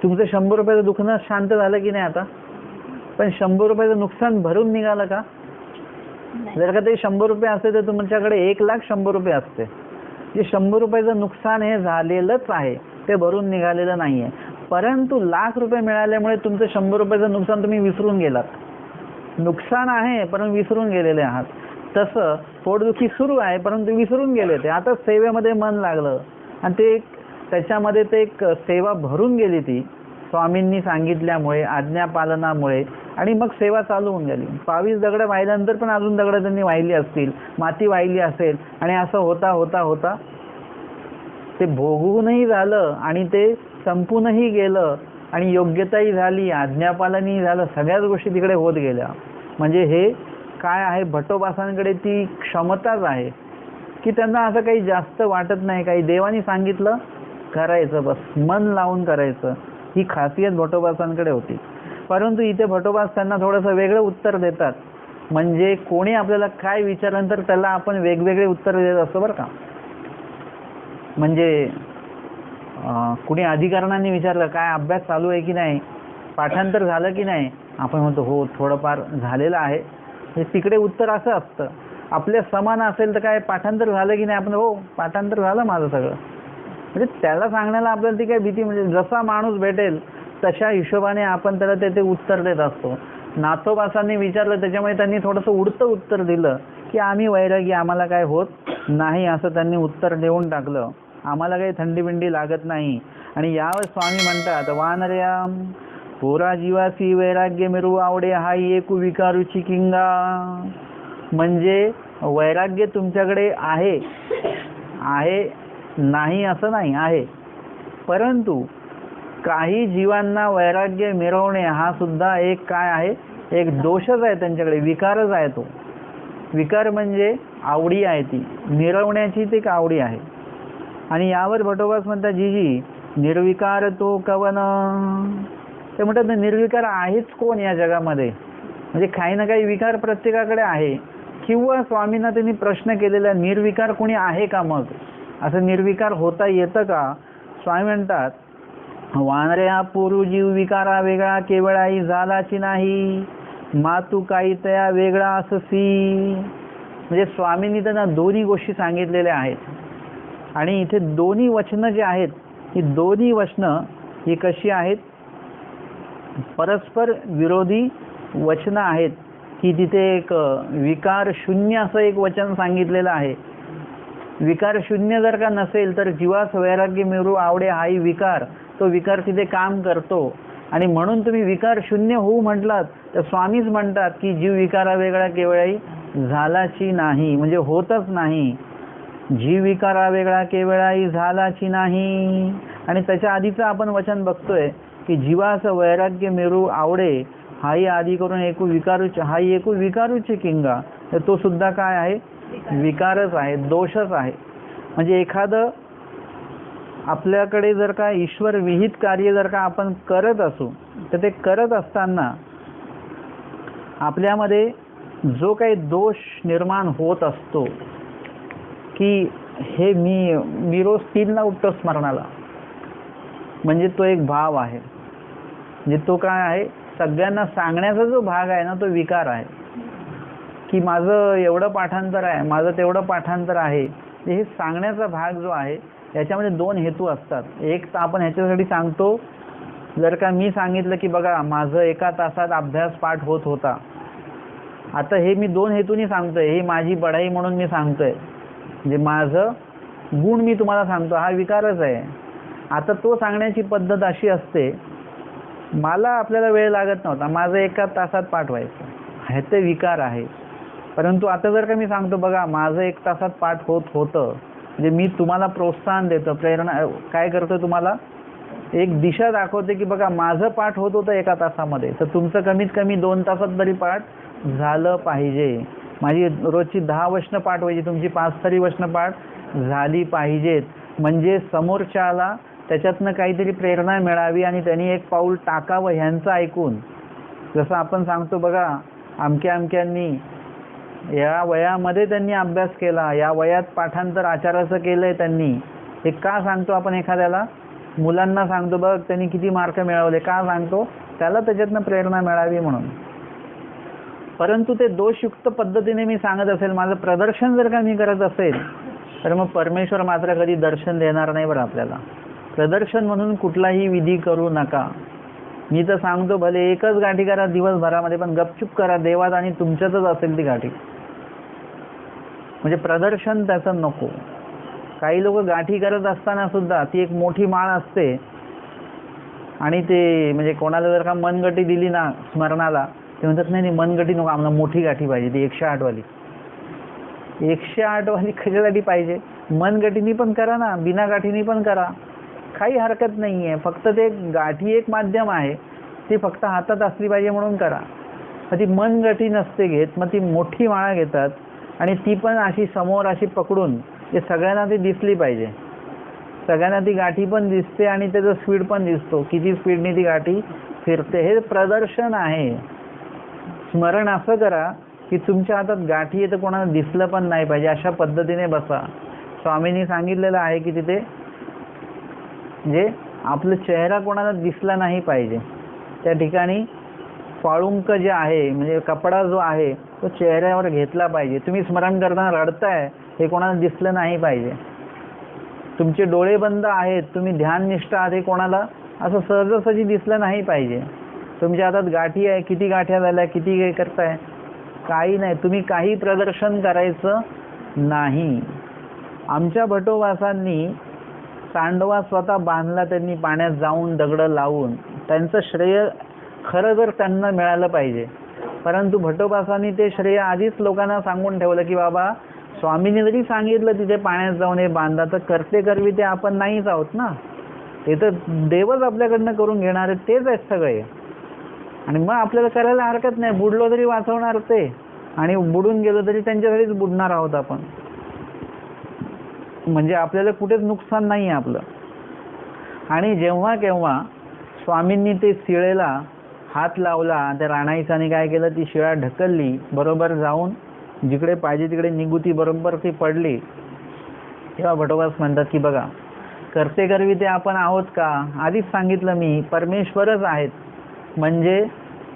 तुमचं 100 रुपयाचं दुखणं शांत झालं की नाही आता? पण 100 रुपयाचं नुकसान भरून निघालं का? जर का ते 100 रुपये असते तर तुमच्याकडे 1,00,100 रुपये असते. जे 100 रुपयाचं नुकसान हे झालेलंच आहे, ते भरून निघालेलं नाही आहे. परंतु लाख रुपये मिळाल्यामुळे तुमचं 100 रुपयाचं नुकसान तुम्ही विसरून गेलात. नुकसान आहे परंतु विसरून गेलेले आहात. तसं पोटदुखी सुरू आहे परंतु विसरून गेले ते. आता सेवेमध्ये मन लागलं आणि ते त्याच्यामध्ये ते एक सेवा भरून गेली ती स्वामींनी सांगितल्यामुळे, आज्ञापालनामुळे. आणि मग सेवा चालू होऊन गेली. 22 दगड वाहिल्यानंतर पण अजून दगड त्यांनी वाहिली असतील, माती वाहिली असेल, आणि असं होता होता होता ते भोगूनही झालं आणि ते संपूनही गेलं आणि योग्यताही झाली, आज्ञापालनही झालं, सगळ्याच गोष्टी तिकडे होत गेल्या. म्हणजे हे काय आहे, भटोबासांकडे ती क्षमताच आहे की त्यांना असं काही जास्त वाटत नाही. काही देवानी सांगितलं करायचं, बस मन लावून करायचं. ही खासियत भटोबासांकडे होती. परंतु इथे भटोबास त्यांना थोडंसं वेगळं उत्तर देतात. म्हणजे कोणी आपल्याला काय विचारल्यानंतर त्याला आपण वेगवेगळे उत्तर देत असतो बरं का. म्हणजे कुणी अधिकाऱ्यांनी विचारलं काय अभ्यास चालू आहे की नाही, पाठांतर झालं की नाही, आपण म्हणतो हो थोडंफार झालेलं आहे. तिकडे उत्तर असं असतं. आपल्या समान असेल तर काय पाठांतर झालं की नाही, आपण हो पाठांतर झालं माझं सगळं. म्हणजे त्याला सांगण्याला आपल्याला ती काय भीती, म्हणजे जसा माणूस भेटेल तशा हिशोबाने आपण त्याला ते उत्तर देत असतो. नाथोबासांनी विचारलं त्याच्यामुळे त्यांनी थोडंसं उडतं उत्तर दिलं की आम्ही वैरागी, आम्हाला काय होत नाही असं त्यांनी उत्तर देऊन टाकलं. आम्हाला काही थंडी बिंडी लागत नाही. आणि यावर स्वामी म्हणतात, वानर्या पोरा जीवासी वैराग्य मिरू आवडे हाई एकू विकारूची किंगा. म्हणजे वैराग्य तुमच्याकडे आहे, आहे नाही असं नाही, आहे. परंतु काही जीवांना वैराग्य मिरवणे हा सुद्धा एक काय आहे, एक दोषच आहे त्यांच्याकडे, विकारच आहे तो. विकार म्हणजे आवडी आहे, ती मिरवण्याची ती आवडी आहे. आणि यावर भटोबास म्हणतात, जी निर्विकार तो कवन. ते म्हणतात निर्विकार आहेच कोण या जगामध्ये. म्हणजे काही ना काही विकार प्रत्येकाकडे आहे. किंवा स्वामींना त्यांनी प्रश्न केलेला, निर्विकार कोणी आहे का, मग असं निर्विकार होता येतं का. स्वामी म्हणतात, वानऱ्या पोरू जीव विकारा वेगळा केवळाई झालाची नाही, मातू काही तया वेगळा अससी. म्हणजे स्वामींनी त्यांना दोन्ही गोष्टी सांगितलेल्या आहेत. आणि इथे दोन्ही वचनं जे आहेत, ही दोन्ही वचनं ही कशी आहेत, परस्पर विरोधी वचनं आहेत. की तिथे एक विकार शून्य असं एक वचन सांगितलेलं आहे. विकार शून्य जर का नसेल तर जीवास वैराग्य मिळू आवडे हाही विकार, तो विकार तिथे काम करतो. आणि म्हणून तुम्ही विकार शून्य होऊ म्हटलात तर स्वामीच म्हणतात की जीव विकारा वेगळा केवळाही झालाची नाही, म्हणजे होतच नाही. जीव विकारा वेगळा केवळाही झालाची नाही. आणि त्याच्या आधीचं आपण वचन बघतोय की जीवास वैराग्य मिळू आवडे हाही आधी करून एकू विकारूचे, हाही एकू विकारूचे किंगा. तर तो सुद्धा काय आहे, विकारच आहे, दोषच आहे. म्हणजे एखादं आपल्याकडे जर का ईश्वर विहित कार्य जर का आपण करत असू तर ते करत असताना आपल्यामध्ये जो काही दोष निर्माण होत असतो, की हे मी रोज 3ला उठतो स्मरणाला, म्हणजे तो एक भाव आहे. म्हणजे तो काय आहे, सगळ्यांना सांगण्याचा जो भाग आहे ना, तो विकार आहे. की माझं एवढं पाठांतर आहे, माझं तेवढं पाठांतर आहे, हे सांगण्याचा भाग जो आहे याच्यामध्ये 2 हेतू असतात. एक तर आपण ह्याच्यासाठी सांगतो, जर का मी सांगितलं की बघा माझं 1 तासात अभ्यास पाठ होत होता, आता हे मी 2 हेतूनी सांगतोय. हे माझी बढाई म्हणून मी सांगतोय, म्हणजे माझं गुण मी तुम्हाला सांगतो, हा विकारच आहे. आता तो सांगण्याची पद्धत अशी असते, मला आपल्याला वेळ लागत नव्हता, माझं 1 तासात पाठ व्हायचं, ह्याचे विकार आहे. परंतु आता जर का मी सांगतो बघा माझं 1 तासात पाठ होत होतं, म्हणजे मी तुम्हाला प्रोत्साहन देतो, प्रेरणा काय करतो, तुम्हाला एक दिशा दाखवते की बघा माझं पाठ होत होतं 1 तासामध्ये, तर तुमचं कमीत कमी 2 तासात तरी पाठ झालं पाहिजे. माझी रोजची 10 वचनं पाठ व्हायची, तुमची 5 तरी वचनं पाठ झाली पाहिजेत. म्हणजे समोरच्याला त्याच्यातनं काहीतरी प्रेरणा मिळावी आणि त्यांनी एक पाऊल टाकावं ह्यांचं ऐकून. जसं आपण सांगतो बघा अमक्या अमक्यांनी या वयामध्ये त्यांनी अभ्यास केला, या वयात पाठांतर आचाराचं केलंय त्यांनी. हे का सांगतो आपण एखाद्याला, मुलांना सांगतो बघ त्यांनी किती मार्क मिळवले, का सांगतो, त्याला त्याच्यातनं प्रेरणा मिळावी म्हणून. परंतु ते दोषयुक्त पद्धतीने मी सांगत असेल, माझं प्रदर्शन जर का मी करत असेल, तर मग परमेश्वर मात्र कधी दर्शन देणार नाही बरं आपल्याला. प्रदर्शन म्हणून कुठलाही विधी करू नका. मी तर सांगतो भले 1च गाठी करा दिवसभरामध्ये, पण गपचूप करा, देवात आणि तुमच्यातच असेल ती गाठी. म्हणजे प्रदर्शन त्याचं नको. काही लोक गाठी करत असताना सुद्धा ती एक मोठी माळ असते आणि ते म्हणजे कोणाला जर का मनगटी दिली ना स्मरणाला, ते म्हणतात नाही मनगटी नको, आम्हाला मोठी गाठी पाहिजे, ती 108 वाली. 108 वाली कशासाठी पाहिजे, मनगटीनी पण करा ना, बिना गाठीनी पण करा, काही हरकत नाही आहे. फक्त ते गाठी एक माध्यम आहे, ती फक्त हातात असली पाहिजे म्हणून करा. मग ती मनगटी नसते घेत, मग ती मोठी माळा घेतात आणि ती पण अशी समोर अशी पकडून ते सगळ्यांना ती दिसली पाहिजे, सगळ्यांना ती गाठी पण दिसते आणि त्याचा स्पीड पण दिसतो, किती स्पीडने ती गाठी फिरते. हे प्रदर्शन आहे. स्मरण असं करा की तुमच्या हातात गाठी आहे तर कोणाला दिसलं पण नाही पाहिजे, अशा पद्धतीने बसा. स्वामींनी सांगितलेलं आहे की तिथे म्हणजे आपलं चेहरा कोणाला दिसला नाही पाहिजे, त्या ठिकाणी पाळुंक जे आहे म्हणजे कपडा जो आहे तो चेहऱ्यावर घेतला पाहिजे. तुम्ही स्मरण करताना रडताय हे कोणाला दिसलं नाही पाहिजे. तुमचे डोळे बंद आहेत, तुम्ही ध्याननिष्ठ आहात, हे कोणाला असं सहजासहजी दिसलं नाही पाहिजे. तुमच्या हातात गाठी आहे, किती गाठ्या झाल्या, किती काय करताय, काही नाही, तुम्ही काही प्रदर्शन करायचं नाही. आमच्या भटोबासांनी सांडवा स्वतः बांधला, त्यांनी पाण्यात जाऊन दगड लावून. त्यांचं श्रेय खरं जर त्यांना मिळालं पाहिजे, परंतु भटोबासांनी ते श्रेय आधीच लोकांना सांगून ठेवलं की बाबा स्वामींनी जरी सांगितलं तिथे पाण्यात जाऊन हे बांधा, तर करते करवी ते आपण नाहीच आहोत ना. ते तर देवच आपल्याकडनं करून घेणार आहेत, तेच आहेत सगळे. आणि मग आपल्याला करायला हरकत नाही. बुडलो तरी वाचवणार ते, आणि बुडून गेलो तरी त्यांच्यासाठीच बुडणार आहोत आपण. म्हणजे आपल्याला कुठेच नुकसान नाही आहे आपलं. आणि जेव्हा केव्हा स्वामींनी ते शिळेला हात लावला, त्या राणाईसाने काय केलं, ती शिळा ढकलली, बरोबर जाऊन जिकडे पाहिजे तिकडे निगुती बरोबर ती पडली. तेव्हा भटोबास म्हणतात की बघा, करते करवी ते आपण आहोत का? आधीच सांगितलं मी, परमेश्वरच आहेत. म्हणजे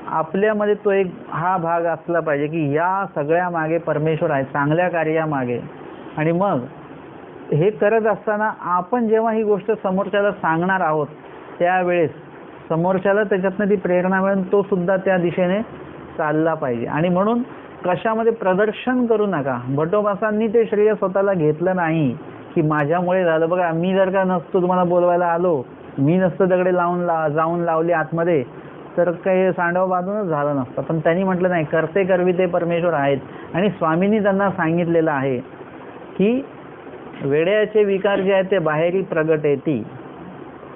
आपल्यामध्ये तो एक हा भाग असला पाहिजे की या सगळ्या मागे परमेश्वर आहे, चांगल्या कार्यामागे. आणि मग हे करत असताना आपण जेव्हा ही गोष्ट समोरच्याला सांगणार आहोत, त्यावेळेस समोरच्याला त्याच्यातनं ती प्रेरणा मिळून तो सुद्धा त्या दिशेने चालला पाहिजे. आणि म्हणून कशामध्ये प्रदर्शन करू नका. भटोबासांनी ते श्रेय स्वतःला घेतलं नाही की माझ्यामुळे झालं. बघा, मी जर का नसतो तुम्हाला बोलवायला आलो, मी नसतं दगडे जाऊन लावले आतमध्ये, तर काही सांडव बांधूनच झालं नसतं. पण त्यांनी म्हटलं नाही, करते करवी ते परमेश्वर आहेत. आणि स्वामींनी त्यांना सांगितलेलं आहे की वेड्याचे विकार जे आहेत ते बाहेरी प्रगट येती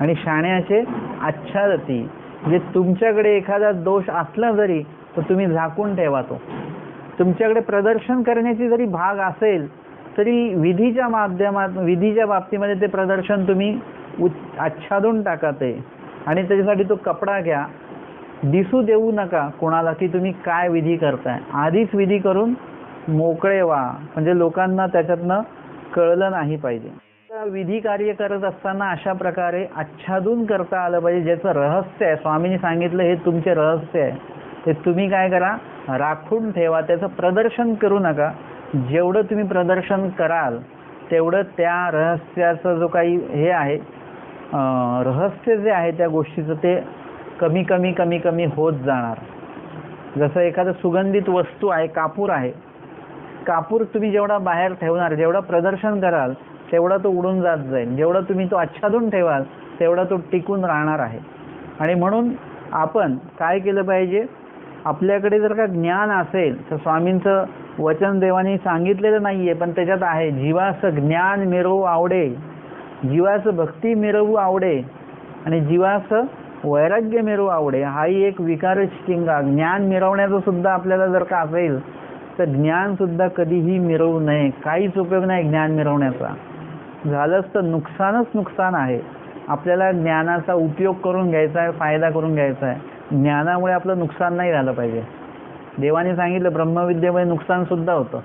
आणि शाण्याचे आच्छादती. म्हणजे तुमच्याकडे एखादा दोष असला जरी तर तुम्ही झाकून ठेवा. तो तुमच्याकडे प्रदर्शन करण्याची जरी भाग असेल तरी विधीच्या माध्यमात, विधीच्या बाबतीमध्ये ते प्रदर्शन तुम्ही आच्छादून टाका ते. आणि त्याच्यासाठी तो कपडा घ्या, दिसू देऊ नका कोणाला की तुम्ही काय विधी करताय. आधीच विधी करून मोकळे व्हा, म्हणजे लोकांना त्याच्यातनं कळलं नाही पाहिजे. विधी कार्य करत असताना अशा प्रकारे आच्छादून करता आलं पाहिजे, ज्याचं रहस्य आहे. स्वामींनी सांगितलं हे तुमचे रहस्य आहे, ते तुम्ही काय करा, राखून ठेवा. त्याचं प्रदर्शन करू नका. जेवढं तुम्ही प्रदर्शन कराल तेवढं त्या रहस्याचं जो काही हे आहे, रहस्य जे आहे त्या गोष्टीचं, ते कमी कमी कमी कमी होत जाणार. जसं एखादं सुगंधित वस्तू आहे, कापूर आहे. कापूर तुम्ही जेवढा बाहेर ठेवणार, जेवढं प्रदर्शन कराल तेवढा तो उडून जात जाईल. जेवढा तुम्ही तो आच्छादून ठेवाल तेवढा तो टिकून राहणार आहे. आणि म्हणून आपण काय केलं पाहिजे, आपल्याकडे जर का ज्ञान असेल तर स्वामींचं वचन देवानी सांगितलेलं नाहीये, पण त्याच्यात आहे, जीवाचं ज्ञान मिरवू आवडे, जीवाचं भक्ती मिरवू आवडे, आणि जीवाचं वैराग्य मिरवू आवडे. हाही एक विकारच टिंगा. ज्ञान मिरवण्याचं सुद्धा आपल्याला जर का असेल तर ज्ञान सुद्धा कधीही मिरवू नये. काहीच उपयोग नाही ज्ञान मिरवण्याचा. झालंच तर नुकसानच नुकसान आहे. आपल्याला ज्ञानाचा उपयोग करून घ्यायचा आहे, फायदा करून घ्यायचा आहे. ज्ञानामुळे आपलं नुकसान नाही झालं पाहिजे. देवाने सांगितलं ब्रह्मविद्येमुळे नुकसान सुद्धा होतं.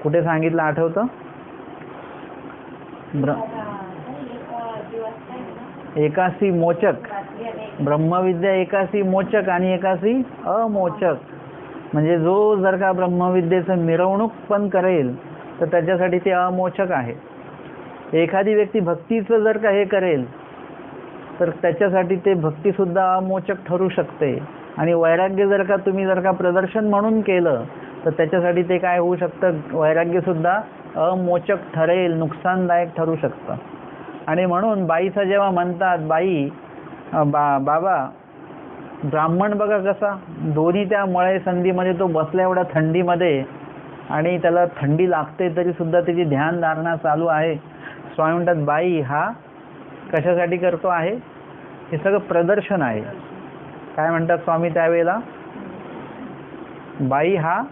कुठे सांगितलं आठवतं? एकासी मोचक. ब्रह्मविद्या एकासी मोचक आणि एकासी अमोचक. म्हणजे जो जर का ब्रह्मविद्येचं मिरवणूक पण करेल तर त्याच्यासाठी ते अमोचक आहे. एखादी व्यक्ती भक्तीचं जर का हे करेल तर त्याच्यासाठी ते भक्तीसुद्धा अमोचक ठरू शकते. आणि वैराग्य जर का तुम्ही जर का प्रदर्शन म्हणून केलं तर त्याच्यासाठी ते काय होऊ शकतं, वैराग्यसुद्धा अमोचक ठरेल, नुकसानदायक ठरू शकतं. आणि म्हणून बाईचं जेव्हा म्हणतात, बाई बाबा ब्राह्मण बघा कसा, दोन्ही त्या मळे संधीमध्ये तो बसला एवढ्या थंडीमध्ये, आणि त्याला थंडी लागते तरी सुद्धा त्याची ध्यानधारणा चालू आहे. स्वामी म्हणतात बाई हा कशासाठी करतो आहे, हे सगळं प्रदर्शन आहे. काय म्हणतात स्वामी त्यावेळेला, बाई हा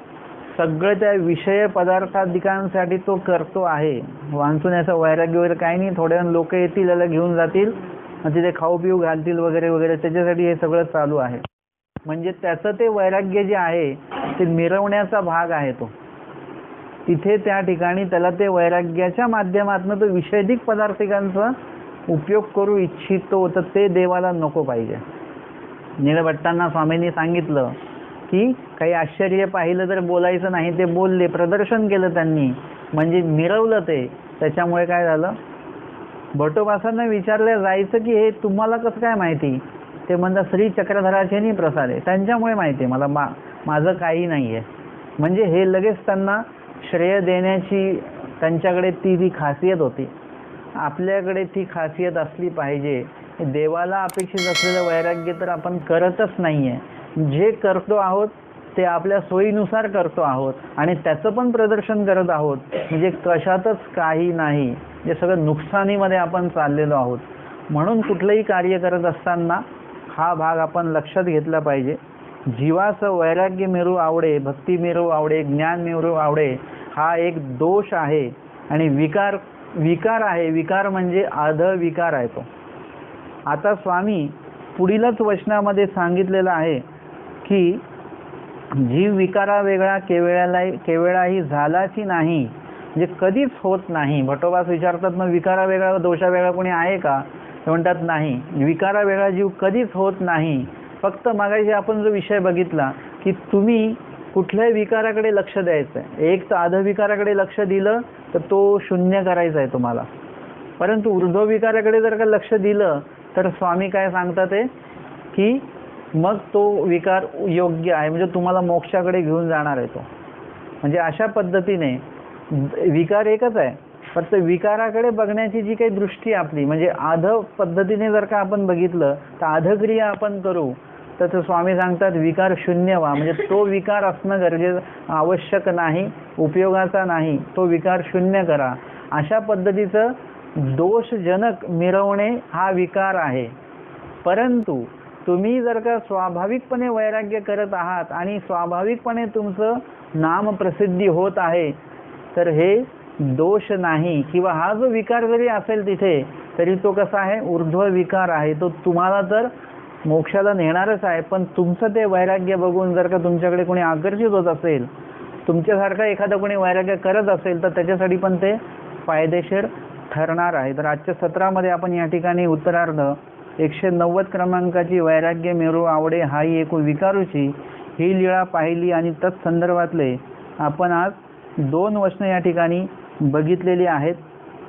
सगळं त्या विषय पदार्थाधिकांसाठी तो करतो आहे. वांचून याचं वैराग्य वगैरे काही नाही. थोड्या लोक येतील, याला घेऊन जातील, तिथे खाऊ पिऊ घालतील वगैरे वगैरे, त्याच्यासाठी हे सगळं चालू आहे. म्हणजे त्याचं ते वैराग्य जे आहे ते मिरवण्याचा भाग आहे. तो तिथे त्या ठिकाणी त्याला ते वैराग्याच्या माध्यमातून तो विषयधिक पदार्थिकांचा उपयोग करू इच्छितो, तर ते देवाला नको पाहिजे. निळभट्टांना स्वामींनी सांगितलं की काही आश्चर्य पाहिलं तर बोलायचं नाही. ते बोलले, प्रदर्शन केलं त्यांनी, म्हणजे मिरवलं ते. त्याच्यामुळे काय झालं, भटोबासांना विचारलं जायचं की हे तुम्हाला कसं काय माहिती. ते म्हणतात श्री चक्रधराचे नाही प्रसाद आहे, त्यांच्यामुळे माहिती आहे मला, माझं काही नाही आहे. म्हणजे हे लगेच त्यांना श्रेय देण्याची त्यांच्याकडे ती खासियत होती. आपल्याकडे ती खासियत असली पाहिजे. देवाला अपेक्षित असलेलं वैराग्य तर आपण करतच नाही आहे. जे करतो आहोत ते आपल्या सोयीनुसार करतो आहोत आणि त्याचं पण प्रदर्शन करत आहोत. म्हणजे कशातच काही नाही, जे सगळं नुकसानीमध्ये आपण चाललेलो आहोत. म्हणून कुठलंही कार्य करत असताना हा भाग आपण लक्षात घेतला पाहिजे. जीवाचं वैराग्य मिळू आवडे, भक्ती मिळू आवडे, ज्ञान मिळू आवडे, हा एक दोष आहे आणि विकार आहे. विकार म्हणजे अधविकार आहे तो. आता स्वामी पुढीलच वचनामध्ये सांगितलेलं आहे की जीव विकारा वेगळा केवळाही झालाची नाही, म्हणजे कधीच होत नाही. भटोबास विचारतात, मग विकारा वेगळा दोषा वेगळा कोणी आहे का? ते म्हणतात नाही, विकारा वेगळा जीव कधीच होत नाही. फक्त मागाशी आपण जो विषय बघितला की तुम्ही कुठल्याही विकाराकडे लक्ष द्यायचं आहे. एक तर अधविकाराकडे लक्ष दिलं तर तो शून्य करायचा आहे तुम्हाला. परंतु ऊर्ध्व विकाराकडे जर का लक्ष दिलं तर स्वामी काय सांगतात आहे की मग तो विकार योग्य आहे, म्हणजे तुम्हाला मोक्षाकडे घेऊन जाणार आहे तो. म्हणजे अशा पद्धतीने विकार एकच आहे, फक्त विकाराकडे बघण्याची जी काही दृष्टी आपली, म्हणजे आध पद्धतीने जर का आपण बघितलं तर आधक्रिया आपण करू तर स्वामी सांगतात विकार शून्य व्हा. म्हणजे तो विकार असणं गरजेचं आवश्यक नाही, उपयोगाचा नाही, तो विकार शून्य करा. अशा पद्धतीचं दोषजनक मिरवणे हा विकार आहे. परंतु तुम्ही जर का स्वाभाविकपणे वैराग्य करत आहात आणि स्वाभाविकपणे तुमचं नाम प्रसिद्धी होत आहे तर हे दोष नाही. किंवा हा जो विकार जरी असेल तिथे तरी तो कसा आहे, ऊर्ध्व विकार आहे. तो तुम्हाला तर मोक्षाला नेणारच आहे. पण तुमचं ते वैराग्य बघून जर का तुमच्याकडे कोणी आकर्षित होत असेल, तुमच्यासारखा एखादा कोणी वैराग्य करत असेल तर त्याच्यासाठी पण ते फायदेशीर ठरणार आहे. तर आजच्या सत्रामध्ये आपण या ठिकाणी उत्तरार्ध 190 क्रमांकाची वैराग्य मिळू आवडे हाही एकू विकारूची ही लीळा पाहिली आणि तत्संदर्भातले आपण आज 2 वचनं या ठिकाणी बघितलेली आहेत.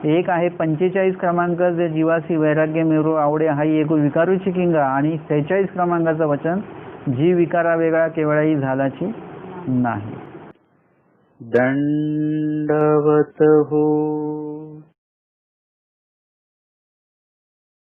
एक आहे 45 क्रमांक, जे जीवासी वैराग्य मिळू आवडे हाही एकू विकारूची किंगा, आणि 46 क्रमांकाचं वचन, जी विकारा वेगळा केवळाही झालाची नाही. दंडवत हो.